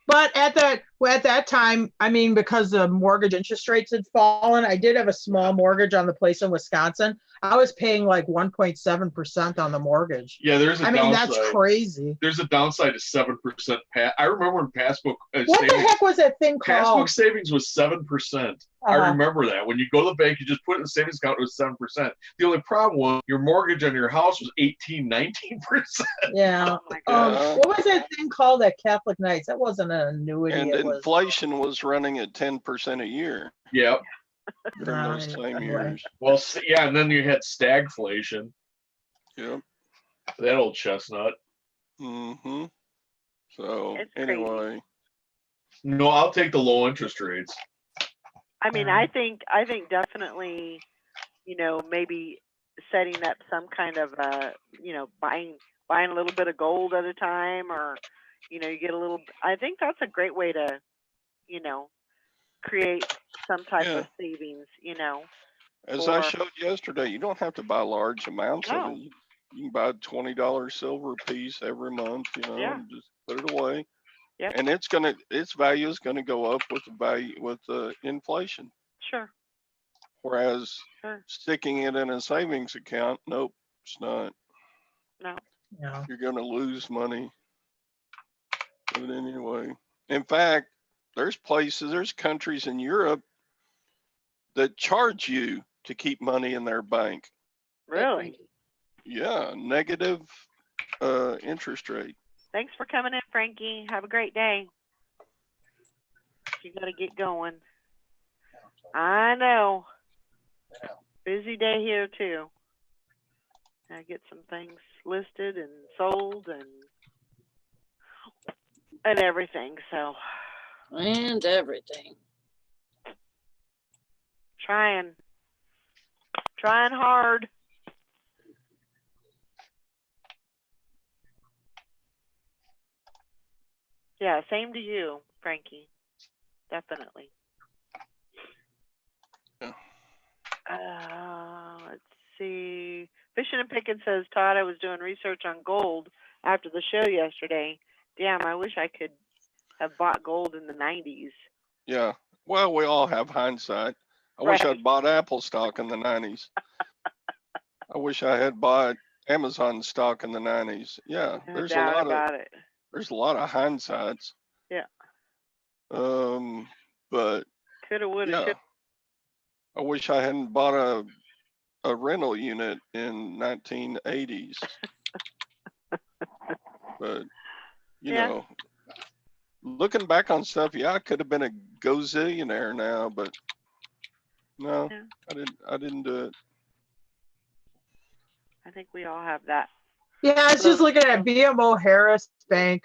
But at that time, I mean, because the mortgage interest rates had fallen, I did have a small mortgage on the place in Wisconsin. I was paying like 1.7% on the mortgage. Yeah, there's a I mean, downside. that's crazy. There's a downside to 7%. I remember when Passbook What the savings, heck was that thing Passbook called? savings was 7%. I Uh-huh. remember that. When you go to the bank, you just put it in the savings account, it was 7%. The only problem was your mortgage on your house was 18, 19%. Yeah. Oh my God. Yeah. What was that thing called at Catholic Nights? That wasn't an annuity. And It was, inflation was running at 10% a year Yep. during those same anyway. years. Well, yeah, and then you had stagflation. Yep. That old chestnut. Mm-hmm. So It's crazy. anyway, No, I'll take the low interest rates. I mean, Yeah. I think definitely, maybe setting up some kind of buying a little bit of gold at a time, or you get a little. I think that's a great way to, create some type Yeah. of savings. as I Or- showed yesterday, you don't have to buy large amounts No. of it. You can buy a $20 silver piece every month, Yeah. and just put it away. Yep. And its value is gonna go up with the inflation. Sure. Whereas Sure. sticking it in a savings account, nope, it's not. No. Yeah. You're gonna lose money. But anyway, in fact, there's countries in Europe that charge you to keep money in their bank. Really. Yeah, negative interest rate. Thanks for coming in, Frankie. Have a great day. You got to get going. I know. Busy day here too. I get some things listed and sold and everything. So And everything. trying hard. Yeah, same to you, Frankie. Definitely. Yeah. Let's see. Fishing and Picking says, Todd, I was doing research on gold after the show yesterday. Damn, I wish I could have bought gold in the 90s. Yeah. Well, we all have hindsight. I wish Right. I'd bought Apple stock in the 90s. I wish I had bought Amazon stock in the 90s. Yeah, No there's a doubt lot of about it. there's a lot of hindsights. Yeah. But Coulda, woulda, yeah, shoulda. I wish I hadn't bought a rental unit in 1980s. But you Yeah. know, looking back on stuff, yeah, I could have been a gazillionaire now, but no, Yeah. I didn't do it. I think we all have that. Yeah, I was just looking at BMO Harris Bank.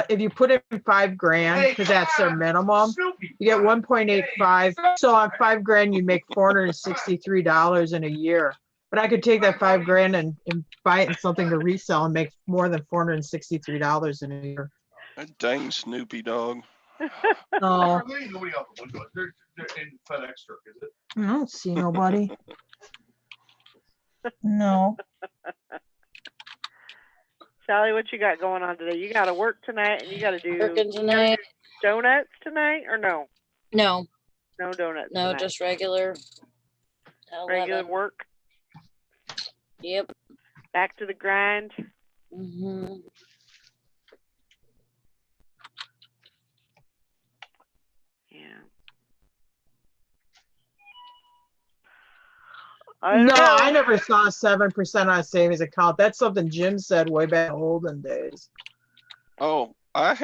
If you put in $5,000, because that's their minimum, you get 1.85. So on $5,000, you make $463 in a year. But I could take that $5,000 and buy it in something to resell and make more than $463 in a year. That dang Snoopy dog. Oh, There ain't nobody out the window. They're in FedEx truck, is it? I don't see nobody. No. Sally, what you got going on today? You got to work tonight, and you got to do Working tonight? donuts tonight, or no? No, No donuts. no, tonight. just regular. regular 11. work. Yep. Back to the grind. Hmm. Yeah. No, I never saw 7% on a savings account. That's something Jim said way back in the olden days. Oh, back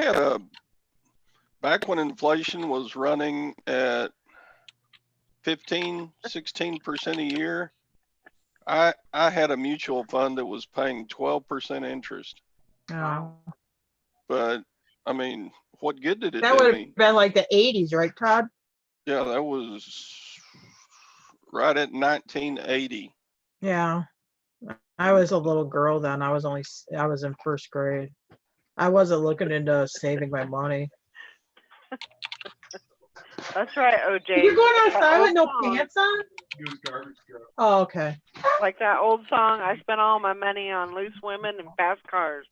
when inflation was running at 15, 16% a year, I had a mutual fund that was paying 12% interest. Wow. But I mean, what good did it That do would me? have been like the 80s, right, Todd? Yeah, that was right at 1980. Yeah. I was a little girl then. I was in first grade. I wasn't looking into saving my money. That's right, OJ. You're going That outside with old no song. pants on? Use garbage truck. Oh, okay. Like that old song, I spent all my money on loose women and fast cars.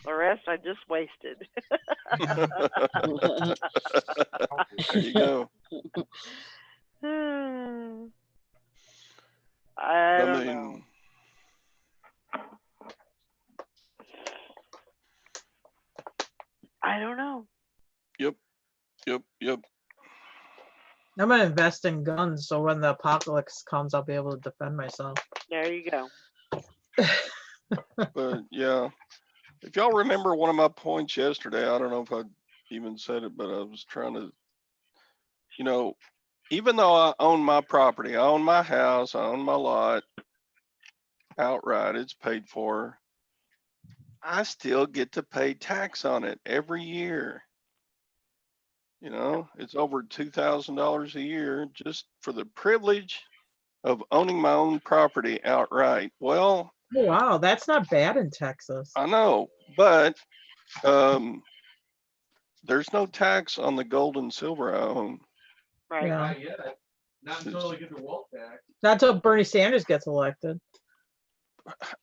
The rest I just wasted. There you go. I I don't know. mean, I don't know. yep. I'm gonna invest in guns so when the apocalypse comes, I'll be able to defend myself. There you go. But yeah, if y'all remember one of my points yesterday, I don't know if I even said it, but I was trying to, even though I own my property, I own my house, I own my lot outright, it's paid for, I still get to pay tax on it every year. It's over $2,000 a year just for the privilege of owning my own property outright. Well, Oh, wow, that's not bad in Texas. I know, but there's no tax on the gold and silver I own. Right. Yeah. Not yet. Not until they get the wealth tax. Not until Bernie Sanders gets elected.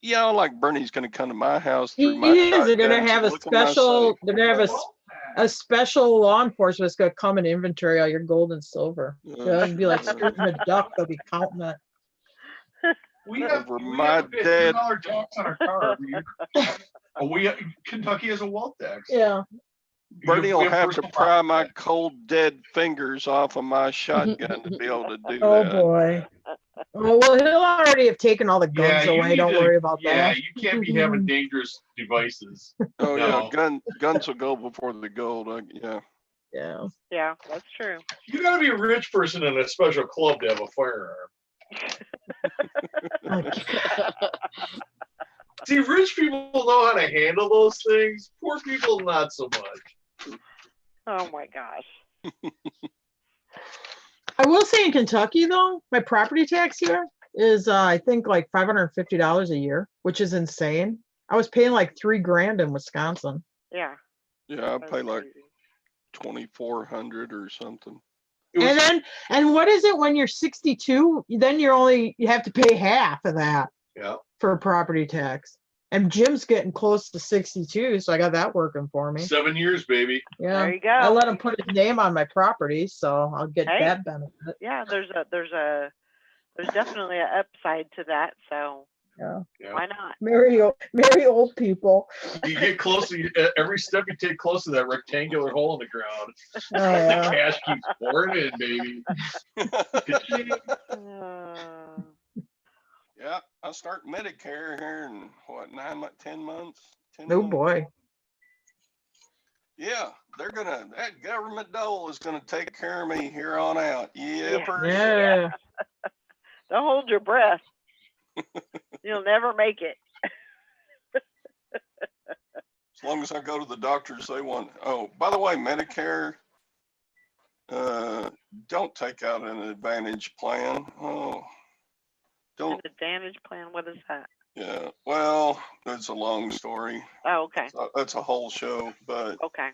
Yeah, like Bernie's going to come to my house He through my is. They're gonna shotguns have and a look at my special. safe. They're gonna have a special law enforcement that's gonna come and inventory all your gold and silver. It'll be like Scrooge McDuck. They'll be counting it. We have Over my $50 dead- tax on our car every year. Kentucky has a wealth tax. Yeah. Bernie will We have to personal pry property my tax. cold dead fingers off of my shotgun to be able to do Oh that. boy. Oh, well, he'll already have taken all the guns you away. need Don't to- worry about Yeah, that. you can't be having dangerous devices. Oh No. yeah, guns will go before the gold. Yeah. Yeah. Yeah, that's true. You gotta be a rich person in a special club to have a firearm. See, rich people know how to handle those things. Poor people, not so much. Oh my gosh. I will say in Kentucky though, my property tax here is I think like $550 a year, which is insane. I was paying like $3,000 in Wisconsin. Yeah. Yeah, I that's pay like crazy. 2,400 or something. It was- And what is it when you're 62? Then you have to pay half of that yeah. for property tax. And Jim's getting close to 62, so I got that working for me. 7 years, baby. Yeah. There you go. I let him put his name on my property, so I'll get Hey. that benefit. Yeah, there's definitely an upside to that. So Yeah. Yeah. Why not? Marry old people. You get closer. Every step you take close to that rectangular hole in the ground, Oh, the yeah. cash keeps pouring in, baby. Uh, Yeah, I start Medicare here in what, 10 months? 10 Oh months? boy. Yeah, that government dole is gonna take care of me here on out. Yeah, Yeah. per se. Yeah. don't hold your breath. You'll never make it. As long as I go to the doctors, they want. Oh, by the way, Medicare, don't take out an Advantage plan. Oh, An don't. Advantage plan. What is that? Yeah, well, it's a long story. Oh, okay. So that's a whole show, but Okay.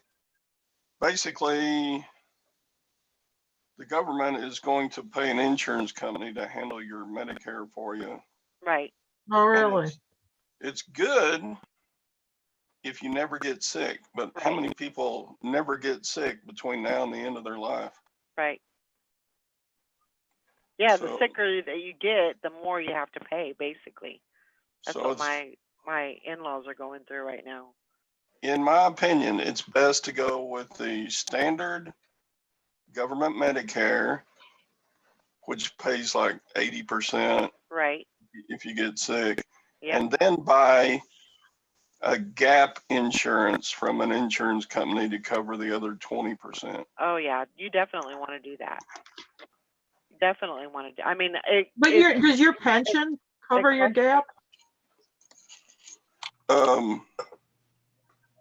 basically, the government is going to pay an insurance company to handle your Medicare for you. Right. Oh, And really? it's good if you never get sick, but how Right. many people never get sick between now and the end of their life? Right. Yeah, the So- sicker that you get, the more you have to pay, basically. That's So what it's, my in-laws are going through right now. in my opinion, it's best to go with the standard government Medicare, which pays like 80% Right. if you get sick, Yeah. and then buy a gap insurance from an insurance company to cover the other 20%. Oh yeah, you definitely want to do that. Definitely want to do. I mean, it, But it's does your pension cover your gap?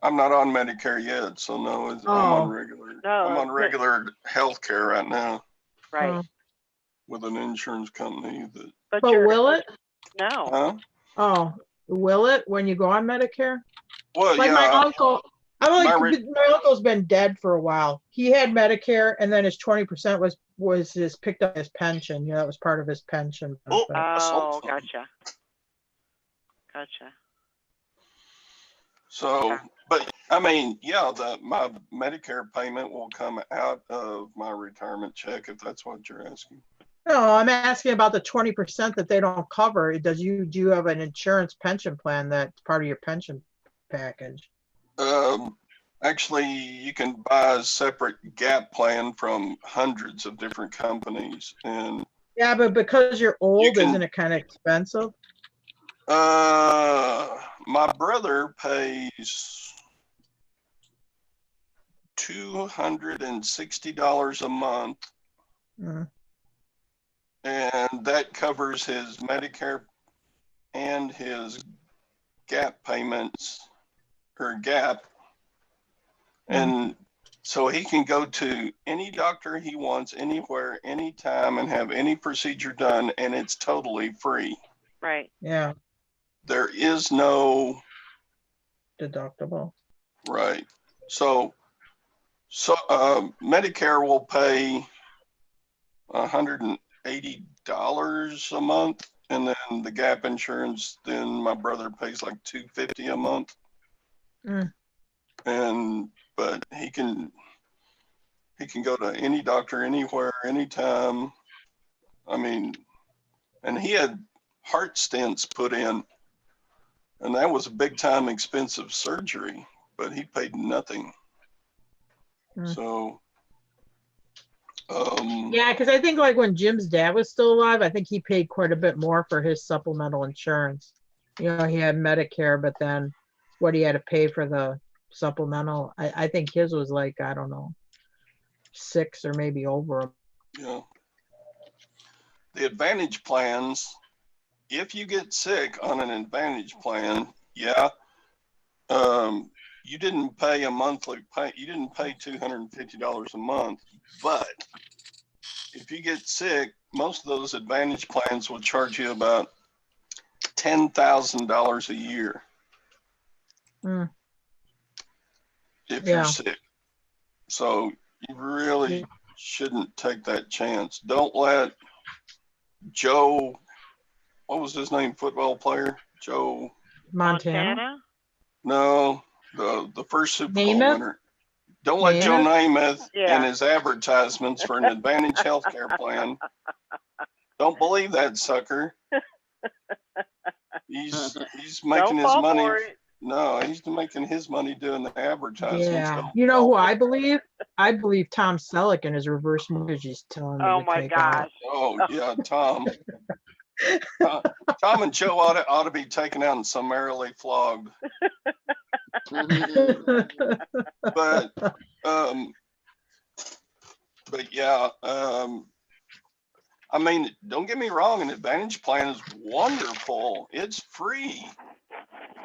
I'm not on Medicare yet, so no, I'm Oh. on regular. No, I'm on but- regular health care right now right. Oh. with an insurance company that. But But you're will it? no. Huh? Oh, will it when you go on Medicare? Well, Like yeah. my uncle, My my uncle's been dead for a while. He had Medicare, and then his 20% was his picked up his pension. Yeah, that was part of his pension. Oh. benefit. I sold Oh, something. gotcha. Gotcha. So, Okay. but I mean, yeah, my Medicare payment will come out of my retirement check if that's what you're asking. No, I'm asking about the 20% that they don't cover. Do you have an insurance pension plan that's part of your pension package? Actually, you can buy a separate gap plan from hundreds of different companies, and Yeah, but because you're old, can- isn't it kind of expensive? my brother pays $260 a month, Mm. and that covers his Medicare and his gap payments or gap. And so he can go to any doctor he wants, anywhere, anytime, and have any procedure done, and it's totally free. Right. Yeah, There is no deductible. right. So Medicare will pay $180 a month, and then the gap insurance, then my brother pays like $250 a month. Mm. But he can go to any doctor anywhere, anytime. I mean, and he had heart stents put in, and that was a big time expensive surgery, but he paid nothing. Mm. So, Yeah, because I think like when Jim's dad was still alive, I think he paid quite a bit more for his supplemental insurance. You know, he had Medicare, but then what he had to pay for the supplemental, I think his was like, I don't know, 6 or maybe over. yeah. The Advantage plans, if you get sick on an Advantage plan, yeah, you didn't pay a monthly pay, you didn't pay $250 a month, but if you get sick, most of those Advantage plans will charge you about $10,000 a year. Mm. If Yeah. you're sick. So you really shouldn't take that chance. Don't let Joe, what was his name, football player? Joe, Montana? no, the first Super Bowl Namath? winner. Don't let Joe Namath Yeah. and his advertisements for an Advantage healthcare plan. Don't believe that sucker. He's making his fall money. for it. No, he's making his money doing the advertising. Yeah. So You know who I believe? I believe Tom Selleck in his reverse mortgage is telling me Oh to my take out. gosh. Oh yeah, Tom. Tom and Joe ought to be taken out and summarily flogged. But yeah, I mean, don't get me wrong, an Advantage plan is wonderful. It's free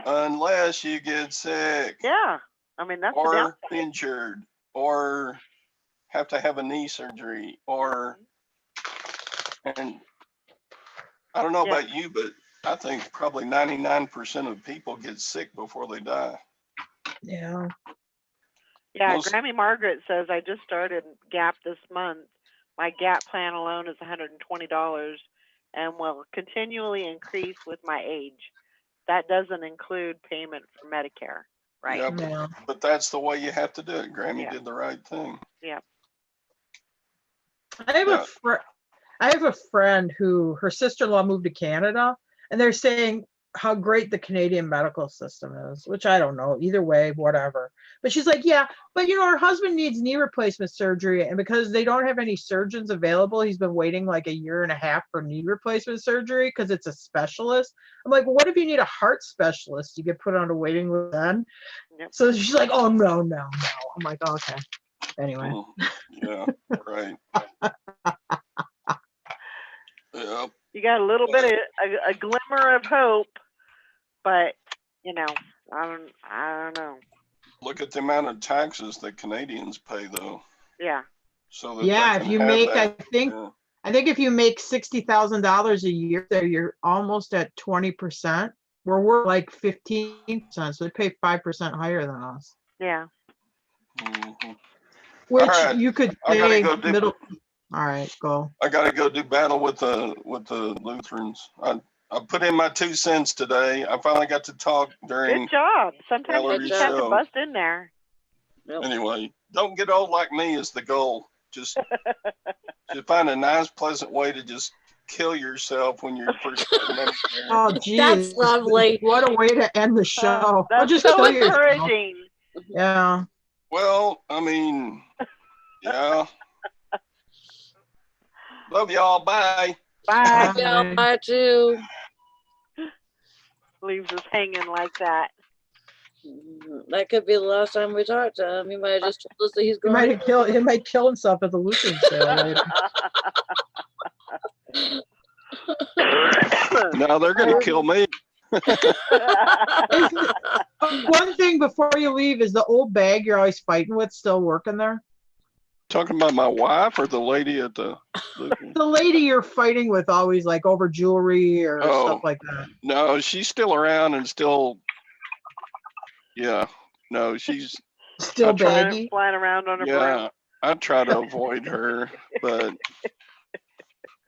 unless you get sick Yeah. I mean, that's the or downside. injured or have to have a knee surgery and I don't know Yeah. about you, but I think probably 99% of people get sick before they die. Yeah. Yeah, Most- Grammy Margaret says I just started Gap this month. My Gap plan alone is $120 and will continually increase with my age. That doesn't include payment for Medicare, right? Yeah, Yeah. but that's the way you have to do it. Grammy Yeah. did the right thing. Yeah. I have Yeah. I have a friend who her sister-in-law moved to Canada, and they're saying how great the Canadian medical system is, which I don't know. Either way, whatever. But she's like, yeah, but her husband needs knee replacement surgery, and because they don't have any surgeons available, he's been waiting like a year and a half for knee replacement surgery because it's a specialist. I'm like, well, what if you need a heart specialist? You get put on a waiting list then. Yep. So she's like, oh no. I'm like, okay. Anyway. Yeah, right. Yeah. You got a little bit of a glimmer of hope, but I don't know. Look at the amount of taxes that Canadians pay, though. Yeah. So that Yeah, they if can you have make, that. I Yeah. think if you make $60,000 a year, there you're almost at 20%. Where we're like 15%, so they pay 5% higher than us. Yeah. Mhm. Which right, you could I gotta pay go do- middle. All right, go. I got to go do battle with the Lutherans. I put in my 2 cents today. I finally got to talk during. Good job. Sometimes you Valerie's just have to show. bust in there. Yep. Anyway, don't get old like me is the goal. Just find a nice, pleasant way to just kill yourself when you're first getting Medicare. Oh, geez. That's lovely. What a way to end the show. That's just so kill yourself. encouraging. Yeah. Well, I mean, yeah. Love y'all. Bye. Bye. Yeah, I too. Leaves us hanging like that. That could be the last time we talk to him. He might have just told us that he's He might going. he might kill himself at the Lutheran sale later. No, they're gonna kill me. One thing before you leave, is the old bag you're always fighting with still working there? Talking about my wife or the lady at the Lutheran? The lady you're fighting with always like over jewelry or Oh. stuff like that. No, she's still around and still. Yeah. No, she's. Still I tried- baggy. Flying around on her Yeah, I try to avoid her, but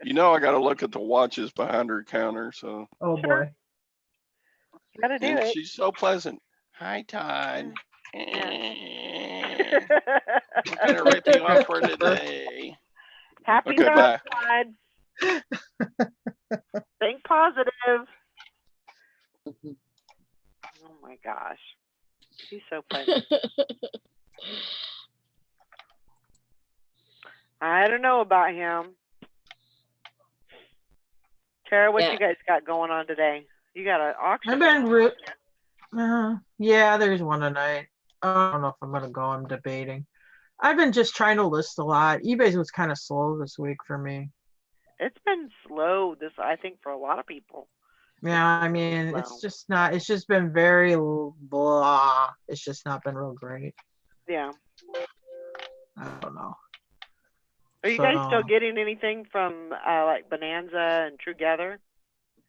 I got to look at the watches behind her counter. So, Oh Sure. boy. Gotta do and it. she's so pleasant. Hi, Todd. Yeah. I'm gonna rip you off for today. Happy Okay, Todd. bye. Think positive. Oh my gosh. He's so funny. I don't know about him. Tara, what Yeah. you guys got going on today? You got an auction? I've been yeah, there's one tonight. I don't know if I'm gonna go. I'm debating. I've been just trying to list a lot. eBay's was kind of slow this week for me. It's been slow I think for a lot of people. Yeah, I mean, Wow. it's just been very blah. It's just not been real great. Yeah. I don't know. Are you guys still So- getting anything from like Bonanza and True Gather?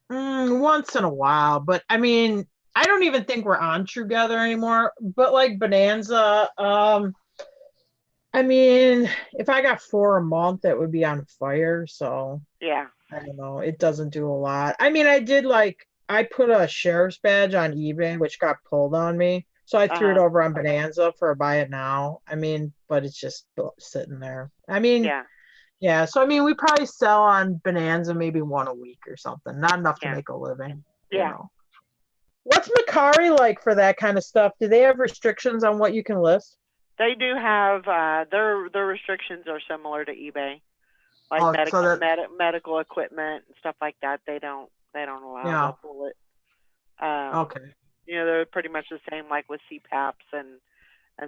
Once in a while, but I mean, I don't even think we're on Truegather anymore. But like Bonanza, I mean, if I got 4 a month, that would be on fire. So Yeah. I don't know. It doesn't do a lot. I mean, I put a sheriff's badge on eBay, which got pulled on me. So I threw it Uh-huh. over on Bonanza for a buy it now. I mean, but it's just sitting there. I mean, Yeah. yeah. So I mean, we probably sell on Bonanza maybe 1 a week or something. Not enough to Yeah. make a living. Yeah. You know. What's Macari like for that kind of stuff? Do they have restrictions on what you can list? They do have their restrictions are similar to eBay, like Oh, so medical equipment and stuff like that. They don't allow. Yeah. They'll pull it. Okay. You know, they're pretty much the same, like with CPAPs and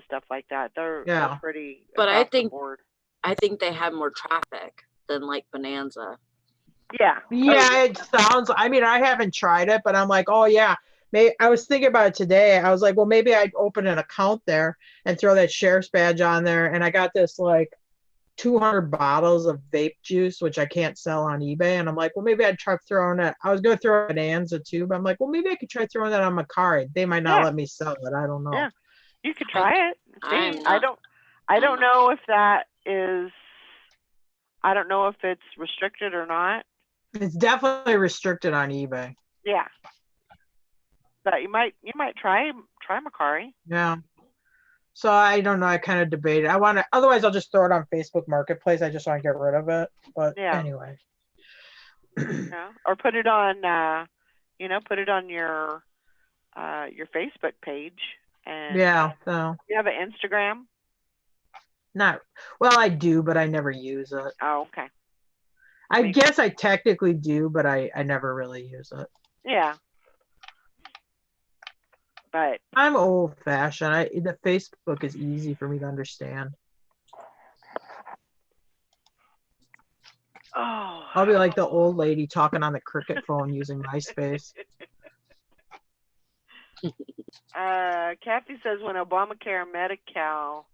stuff like that. They're Yeah. pretty. But I across the think- board. I think they have more traffic than like Bonanza. Yeah. Yeah, it sounds. I mean, I haven't tried it, but I'm like, oh yeah. Maybe I was thinking about it today. I was like, well, maybe I'd open an account there and throw that sheriff's badge on there. And I got this like 200 bottles of vape juice, which I can't sell on eBay. And I'm like, well, maybe I'd try throwing it. I was going to throw Bonanza too, but I'm like, well, maybe I could try throwing that on Macari. They might not Yeah. let me sell it. I don't know. Yeah. You could try it. I'm See, not- I don't I'm know if that is. I don't know if it's restricted or not. It's definitely restricted on eBay. Yeah. But you might try Macari. Yeah. So I don't know. I kind of debated. I want to. Otherwise, I'll just throw it on Facebook Marketplace. I just want to get rid of it. But Yeah. anyway. Yeah. Or put it on put it on your Facebook page. And Yeah. No. you have an Instagram? Not. Well, I do, but I never use it. Oh, okay. I Me- guess I technically do, but I never really use it. Yeah. But I'm old fashioned. The Facebook is easy for me to understand. oh, I'll be like the old lady talking on the cricket phone using MySpace. Kathy says when Obamacare Medi-Cal,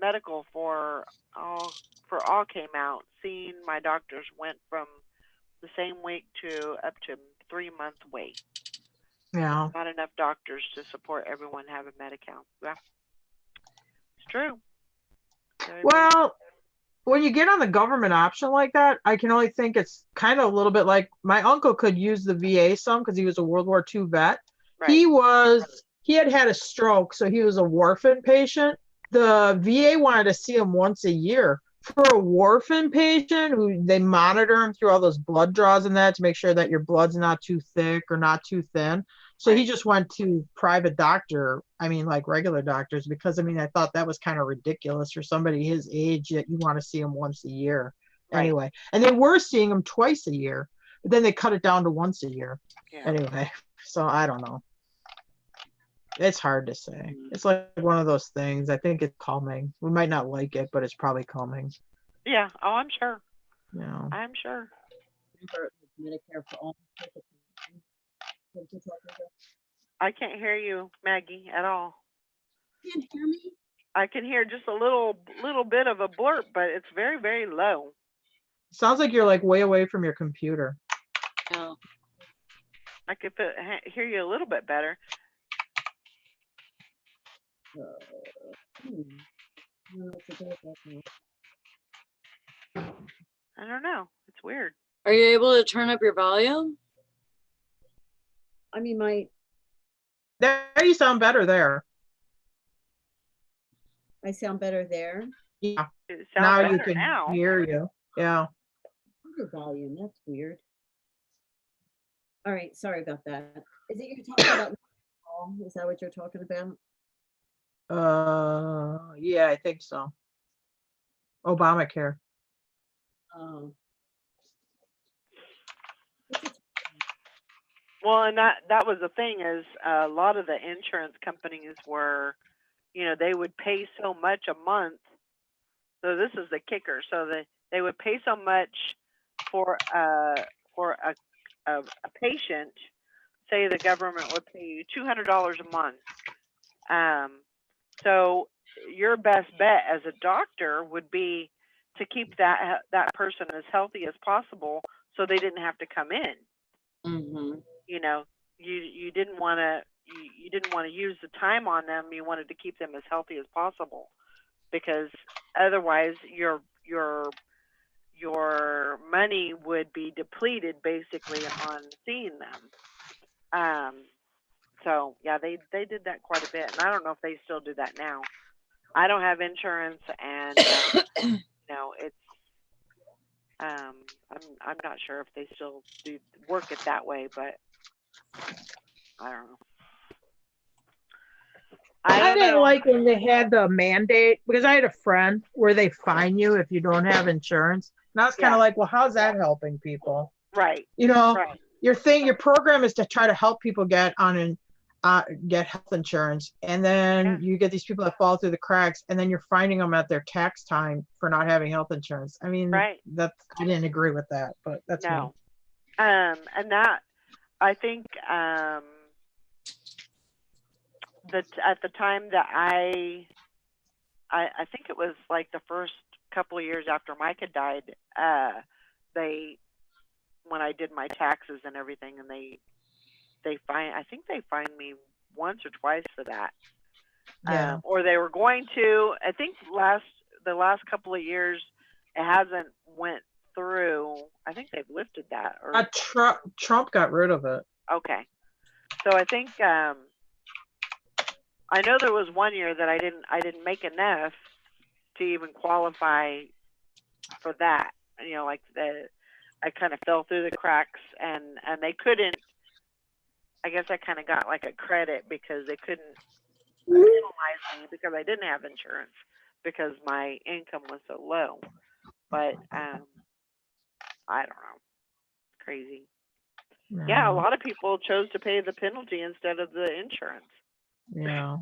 medical for all came out, seeing my doctors went from the same week to up to 3-month wait. Yeah. Not enough doctors to support everyone having Medi-Cal. Yeah, it's true. Well, when you get on the government option like that, I can only think it's kind of a little bit like my uncle could use the VA some because he was a World War II vet. right. He had a stroke, so he was a warfarin patient. The VA wanted to see him once a year. For a warfarin patient, who they monitor him through all those blood draws and that to make sure that your blood's not too thick or not too thin. So he just went to private doctor. I mean, like regular doctors, because I mean, I thought that was kind of ridiculous for somebody his age that you want to see him once a year. Right. Anyway, and they were seeing him twice a year, but then they cut it down to once a year. Yeah. Anyway, so I don't know. It's hard to say. It's like one of those things. I think it's calming. We might not like it, but it's probably calming. Yeah. Oh, I'm sure. You know. I'm sure. Medicare for all. I can't hear you, Maggie, at all. Can't hear me? I can hear just a little bit of a blurb, but it's very, very low. Sounds like you're like way away from your computer. Yeah. I could hear you a little bit better. I don't know. It's weird. Are you able to turn up your volume? I mean, There you sound better there. I sound better there. Yeah. It Now sounds you better can now. hear you. Yeah. Your volume, that's weird. All right, sorry about that. Is it you're talking about? Is that what you're talking about? Yeah, I think so. Obamacare. Oh. Well, and that was the thing is a lot of the insurance companies were, they would pay so much a month. So this is the kicker. So they would pay so much for a patient. Say the government would pay you $200 a month. So your best bet as a doctor would be to keep that person as healthy as possible, so they didn't have to come in. Mm-hmm. You didn't want to use the time on them. You wanted to keep them as healthy as possible, because otherwise your money would be depleted basically on seeing them. So yeah, they did that quite a bit, and I don't know if they still do that now. I don't have insurance, and it's I'm not sure if they still do work it that way, but I don't know. I don't didn't know. like when they had the mandate because I had a friend where they fine you if you don't have insurance. And I was kind Yeah. of like, well, how's that helping people? Right. You know, Right. your program is to try to help people get get health insurance, and then Yeah. you get these people that fall through the cracks, and then you're finding them at their tax time for not having health insurance. I mean, Right. I didn't agree with that, but that's me. No. And that, I think, that at the time that I think it was like the first couple of years after Mike had died, when I did my taxes and everything, and I think they fined me once or twice for that. Yeah. Or they were going to. I think the last couple of years it hasn't went through. I think they've lifted that. Or Trump got rid of it. okay, so I think I know there was one year that I didn't make enough to even qualify for that. You know, like I kind of fell through the cracks, and they couldn't. I guess I kind of got like a credit because they couldn't penalize me because I didn't have insurance because my income was so low. But I don't know, crazy. Yeah, a lot of people chose to pay the penalty instead of the insurance. Yeah.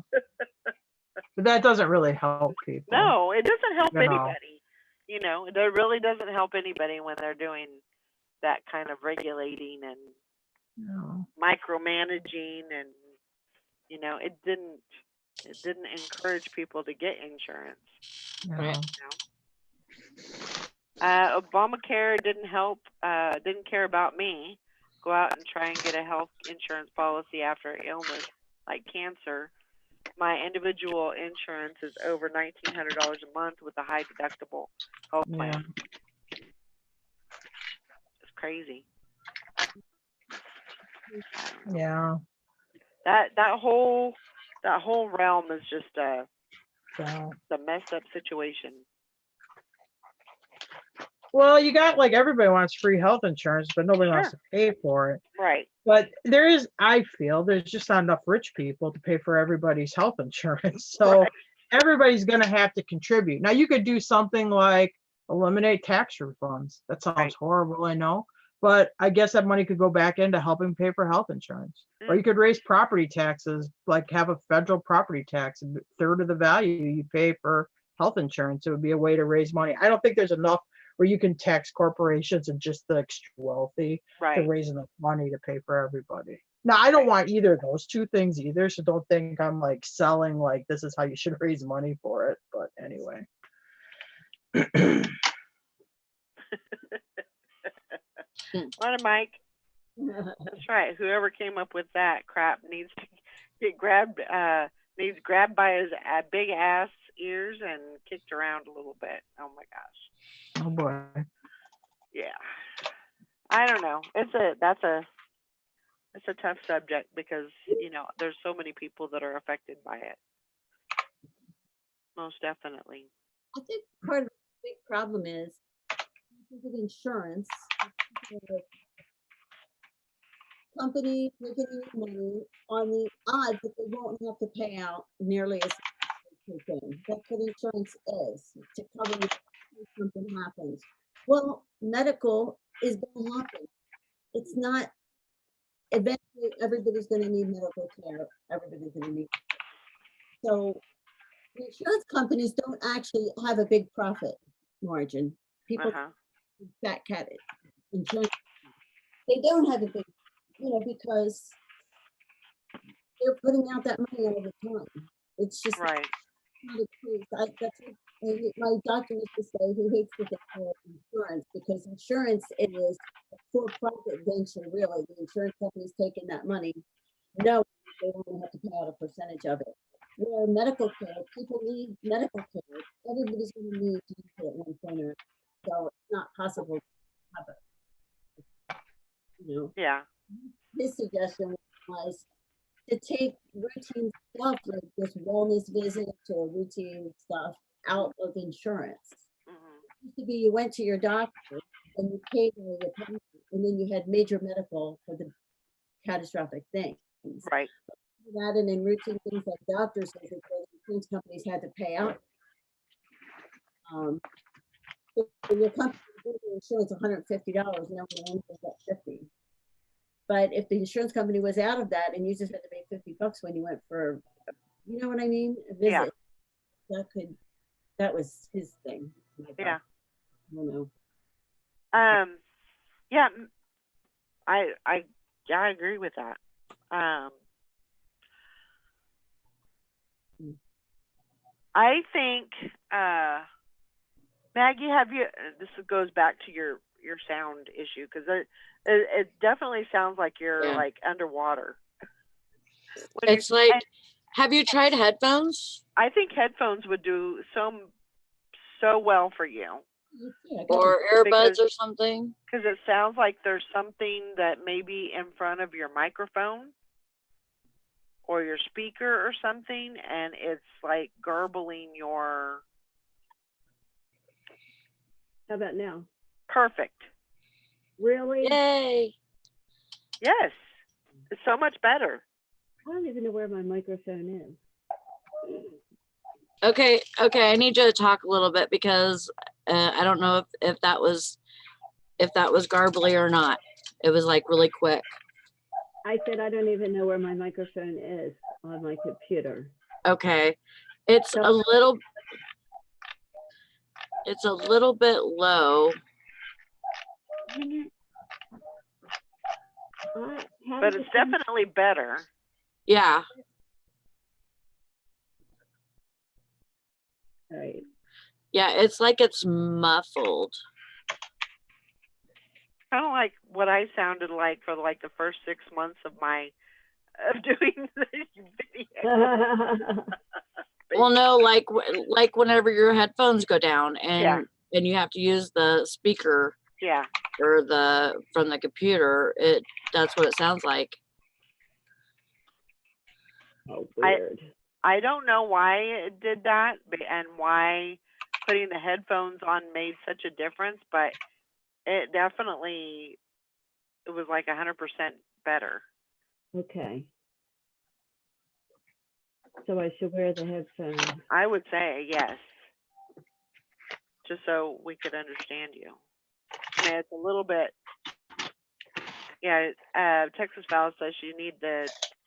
But that doesn't really help people. No, it doesn't help You know. anybody. You know, it really doesn't help anybody when they're doing that kind of regulating and No. micromanaging, and you know, it didn't encourage people to get insurance. No. You know? Obamacare didn't help. Didn't care about me. Go out and try and get a health insurance policy after illness like cancer. My individual insurance is over $1,900 a month with a high deductible health plan. It's crazy. Yeah. That whole realm is just a messed up situation. Well, you got like everybody wants free health insurance, but nobody wants to pay for it. Right. But I feel there's just not enough rich people to pay for everybody's health insurance. So everybody's going to have to contribute. Now you could do something like eliminate tax refunds. That sounds horrible, I know. But I guess that money could go back into helping pay for health insurance. Or you could raise property taxes, like have a federal property tax, a third of the value you pay for health insurance. It would be a way to raise money. I don't think there's enough where you can tax corporations and just the extra wealthy to raise enough money to pay for everybody. Now, I don't want either of those two things either, so don't think I'm like selling like this is how you should raise money for it. But anyway. Morning, Mike. That's right. Whoever came up with that crap needs to get grabbed. Needs grabbed by his big ass ears and kicked around a little bit. Oh my gosh. Oh boy. Yeah. I don't know. It's a tough subject because, you know, there's so many people that are affected by it. Most definitely. I think part of the big problem is with insurance, companies making money on the odds that they won't have to pay out nearly as much as they can. That's what insurance is, to cover you if something happens. Well, medical is going to happen. It's not, eventually everybody's going to need medical care. Everybody's going to need. So the insurance companies don't actually have a big profit margin. People, fat cat insurance, they don't have a big, you know, because they're putting out that money all the time. It's just not a truth. That's what my doctor used to say. He hates to get insurance because insurance is a for-profit venture. Really, the insurance company's taking that money. No, they don't have to pay out a percentage of it. Where medical care, people need medical care. Everybody's going to need to use it at one point or another. So it's not possible to have it. You know? Yeah. His suggestion was to take routine stuff like this wellness visits or routine stuff out of insurance. It used to be you went to your doctor and you paid for your payment, and then you had major medical for the catastrophic thing. things. Right. That and in routine things like doctor's visits, those insurance companies had to pay out. If your company gives you insurance $150, no one owns it at 50. But if the insurance company was out of that and you just had to pay $50 when you went for, you know what I mean? A Yeah. visit, that was his thing. I thought. Yeah. I don't know. Yeah, I agree with that. I think, Maggie, this goes back to your sound issue, because it definitely sounds like you're Yeah. like underwater. When you're- It's like, and have you tried headphones I think headphones would do so well for you, Yeah, I got or earbuds because- or something? because it sounds like there's something that may be in front of your microphone or your speaker or something, and it's like garbling your How about now? perfect. Really? Yay. Yes, it's so much better. I don't even know where my microphone is. Okay, I need you to talk a little bit because I don't know if that was garbly or not. It was like really quick. I said I don't even know where my microphone is on my computer. Okay. It's a little bit low. But it's definitely better. Yeah. Right. Yeah, it's like it's muffled. Kind of like what I sounded like for like the first 6 months of doing the video. Well, no, like whenever your headphones go down Yeah. and you have to use the speaker Yeah. or from the computer, that's what it sounds like. Oh, weird. I don't know why it did that and why putting the headphones on made such a difference, but it was like 100% better. Okay. So I should wear the headphones. I would say yes, just so we could understand you. I mean, it's a little bit, yeah. Texas Val says you need the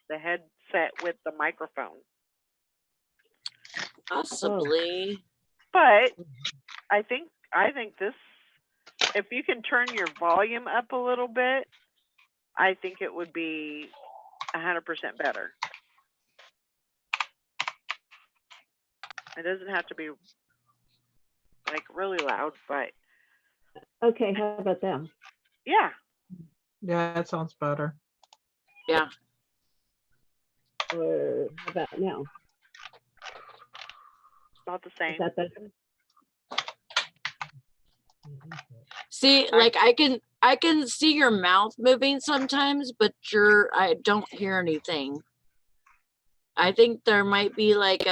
headset with the microphone, Possibly. but I think this, if you can turn your volume up a little bit, I think it would be 100% better. It doesn't have to be like really loud, but Okay, how about that? yeah. Yeah, that sounds better. Yeah. Or how about now? Not the Is same. that better? See, like I can see your mouth moving sometimes, but I don't hear anything. I think there might be like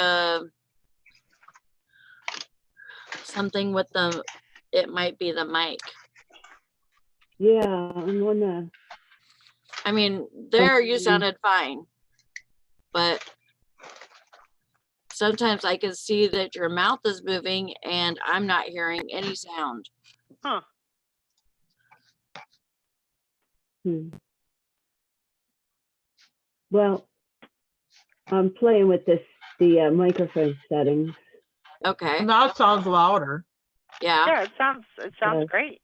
something with it might be the mic. Yeah, I'm on the. I mean, there you Okay. sounded fine, but sometimes I can see that your mouth is moving and I'm not hearing any sound. Huh. Well, I'm playing with the microphone settings. Okay. Now it sounds louder. Yeah. Yeah, it sounds Yeah. great.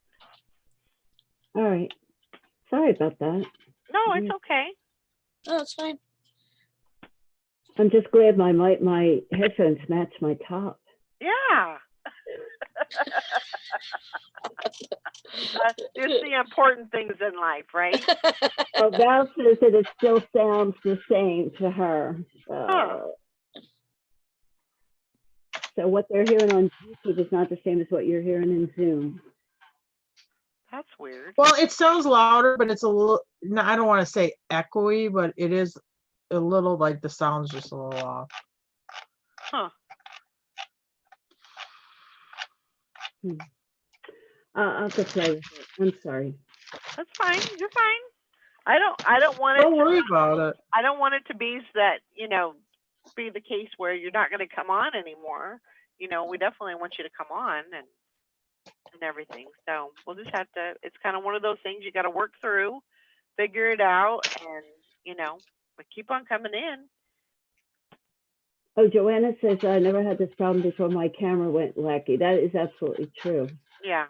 All right. Sorry about that. No, it's okay. Oh, that's fine. I'm just glad my headphones match my top. Yeah. It's the important things in life, right? Oh, Val says that it still sounds the same to her. Huh. So what they're hearing on YouTube is not the same as what you're hearing in Zoom. That's weird. Well, it sounds louder, but it's a little, no, I don't want to say echoey, but it is a little like the sound's just a little off. Huh. I'll have to play with it. I'm sorry. That's fine. You're fine. I don't want it. Don't worry about it. I don't want it to be that, be the case where you're not going to come on anymore. We definitely want you to come on and everything. So we'll just have to, it's kind of one of those things you got to work through, figure it out, and, but keep on coming in. Oh, Joanna says, I never had this problem before my camera went wacky. That is absolutely true. Yeah.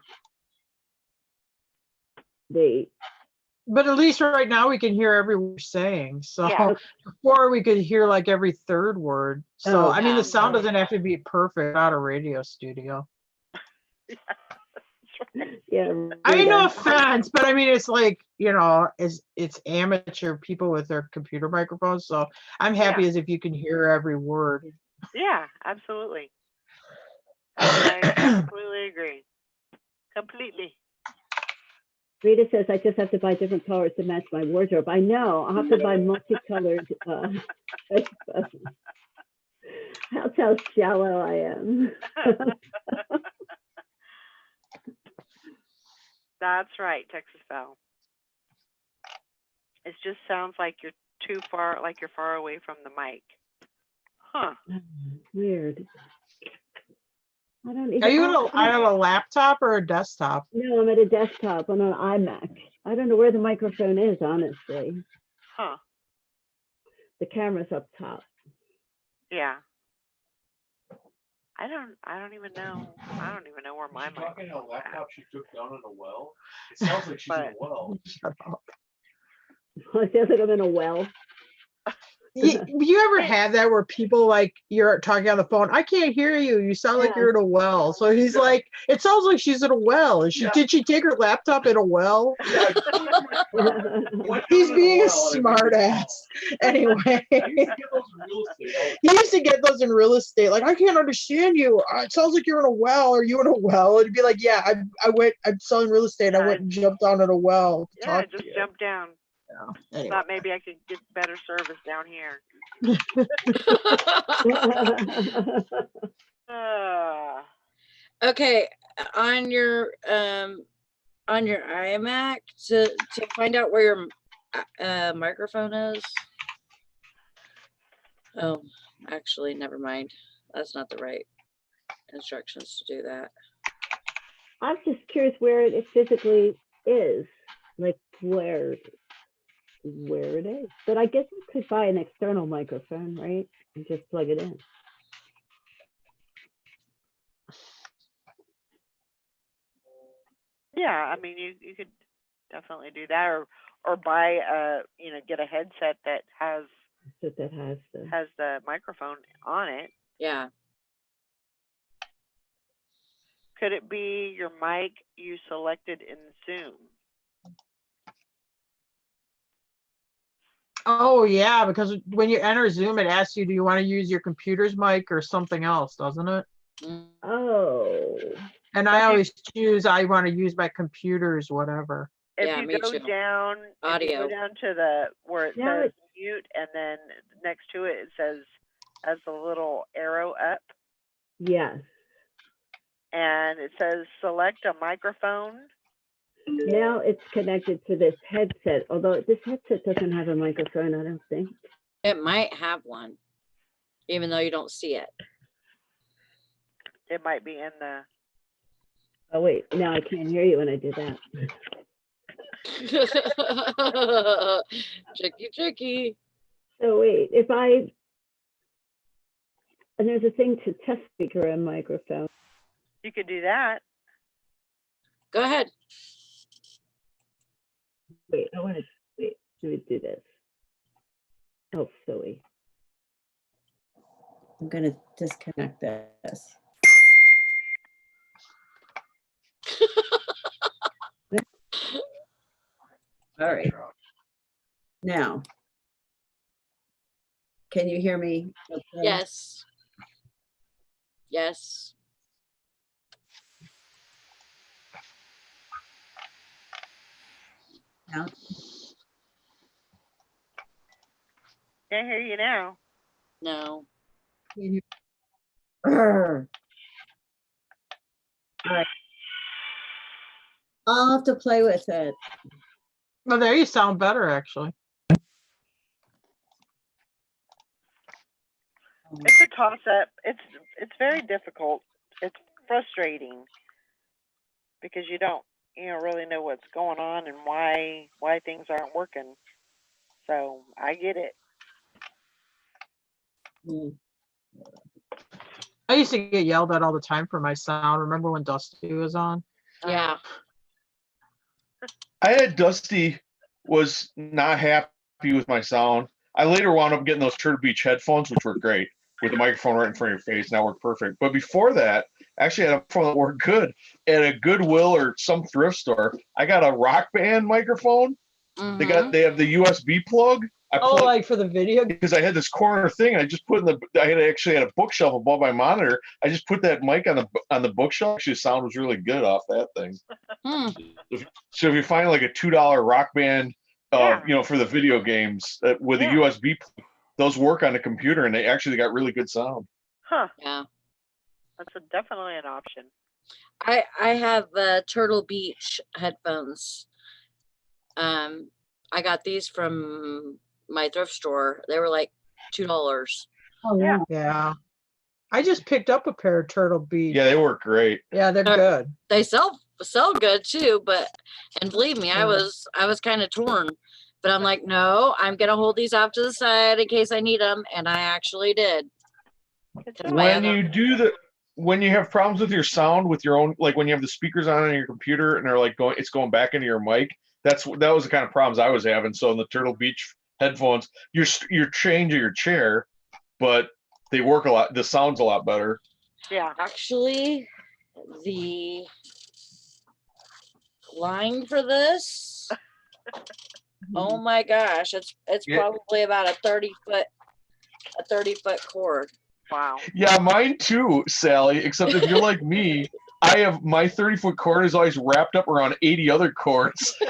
But at least right now we can hear every word you're saying. So Yeah. before we could hear like every third word. So Oh, I mean, yeah. the sound doesn't have to be perfect, not a radio studio. Yeah. I mean, no Rita. offense, but I mean, it's like, it's amateur people with their computer microphones. So I'm happy as if you can hear every word. Yeah, absolutely. I completely agree. Completely. Rita says, I just have to buy different colors to match my wardrobe. I know. I'll have to buy multicolored. That's how shallow I am. That's right, Texas Belle. It just sounds like you're too far, like you're far away from the mic. Huh. Weird. I don't even. Are you on a laptop or a desktop? No, I'm at a desktop on an iMac. I don't know where the microphone is, honestly. Huh. The camera's up top. Yeah. I don't even know. I don't even know where my mic is. a laptop she took down in a well. It sounds like she's in a well. Shut up. It sounds like I'm in a well. You ever had that where people like you're talking on the phone? I can't hear you. You sound like Yeah. you're in a well. So he's like, it sounds like she's in a well. Did she take her laptop in a well? He's being a smart ass. Anyway, he used to get those in real estate. Like, I can't understand you. It sounds like you're in a well. Are you in a well? And he'd be like, yeah, I'm selling real estate. I went and jumped down in a well to Yeah, talk just to you. jump down. Anyway. Thought maybe I could get better service down here. Okay, on your iMac to find out where your microphone is. Oh, actually, never mind. That's not the right instructions to do that. I'm just curious where it physically is, like where it is. But I guess you could buy an external microphone, right? And just plug it in. Yeah, I mean, you could definitely do that, or buy get a headset that has the microphone on it. Yeah. Could it be your mic you selected in Zoom? Oh yeah, because when you enter Zoom, it asks you, do you want to use your computer's mic or something else, doesn't it? Oh. And I always choose, I want to use my computer's whatever. If Yeah, you me go too. down, if you Audio. go down to the where it Now says mute, and then next to it it says has a little arrow up, Yes. and it says select a microphone. Now it's connected to this headset, although this headset doesn't have a microphone, I don't think. It might have one, even though you don't see it. It might be in the. Oh wait, now I can't hear you when I do that. Tricky. So wait, and there's a thing to test speaker and microphone. You could do that. Go ahead. Wait, let me do this. Oh, silly. I'm gonna disconnect this. All right. Now, can you hear me? Okay. Yes. Yes. Now, Can't hear you now. No. can you- Arr. All right. I'll have to play with it. Well, there you sound better, actually. It's a toss up. It's very difficult. It's frustrating because you don't really know what's going on and why things aren't working. So I get it. Mm. I used to get yelled at all the time for my sound. Remember when Dusty was on? Yeah. I had Dusty was not happy with my sound. I later wound up getting those Turtle Beach headphones, which were great, with the microphone right in front of your face. Now work perfect. But before that, I actually had a phone that worked good at a Goodwill or some thrift store. I got a Rock Band microphone. Mhm. They have the USB plug. I Oh, plugged like for the video. because I had this corner thing. I just put in I had actually had a bookshelf above my monitor. I just put that mic on the bookshelf. Actually, the sound was really good off that thing. Hmm. So if you find like a $2 Rock Band, Yeah. for the video games with Yeah. a USB, those work on the computer and they actually got really good sound. Huh. Yeah. That's definitely an option. I have Turtle Beach headphones. I got these from my thrift store. They were like $2. Oh, yeah. Yeah. I just picked up a pair of Turtle Beach. Yeah, they work great. Yeah, they're good. They sell good too, and believe me, I Yeah. was kind of torn, but I'm like, no, I'm gonna hold these off to the side in case I need them, and I actually did. Good 'Cause job. my When other- you when you have problems with your sound with your own, like when you have the speakers on your computer and they're like it's going back into your mic, that was the kind of problems I was having. So in the Turtle Beach headphones, you're changing your chair, but they work a lot. The sound's a lot better. Yeah. Actually, the line for this, oh my gosh, it's Yeah. probably about a 30-foot cord. Wow. Yeah, mine too, Sally. Except if you're like me, I have my 30-foot cord is always wrapped up around 80 other cords. So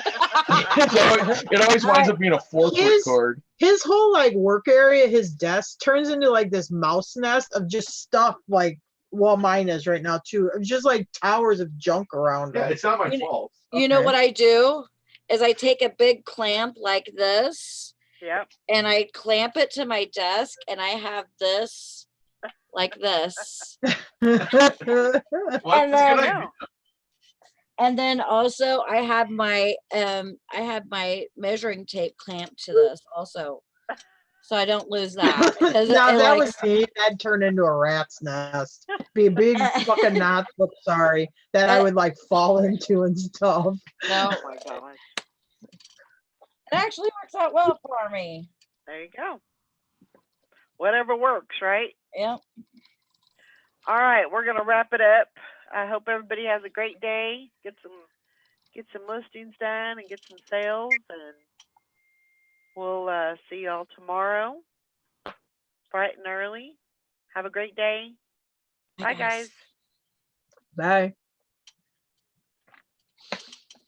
it always winds up being a 4-foot His- cord. His whole like work area, his desk turns into like this mouse nest of just stuff like mine is right now too. It's just like towers of junk around Yeah, him. it's not my You know- fault. You know Okay. what I do is I take a big clamp like this Yep. and I clamp it to my desk and I have this like this. Well, that's a good then- idea. And then also I have my measuring tape clamped to this also. So I don't lose that. 'Cause Now it, that like, was me. That'd turn into a rat's nest. Be a big fucking knot. Oops, sorry. That I would like fall into and stuff. no, Oh my gosh. it actually works out well for me. There you go. Whatever works, right? Yep. All right, we're gonna wrap it up. I hope everybody has a great day. Get some listings done and get some sales, and we'll see y'all tomorrow, bright and early. Have a great day. Bye, guys. Bye.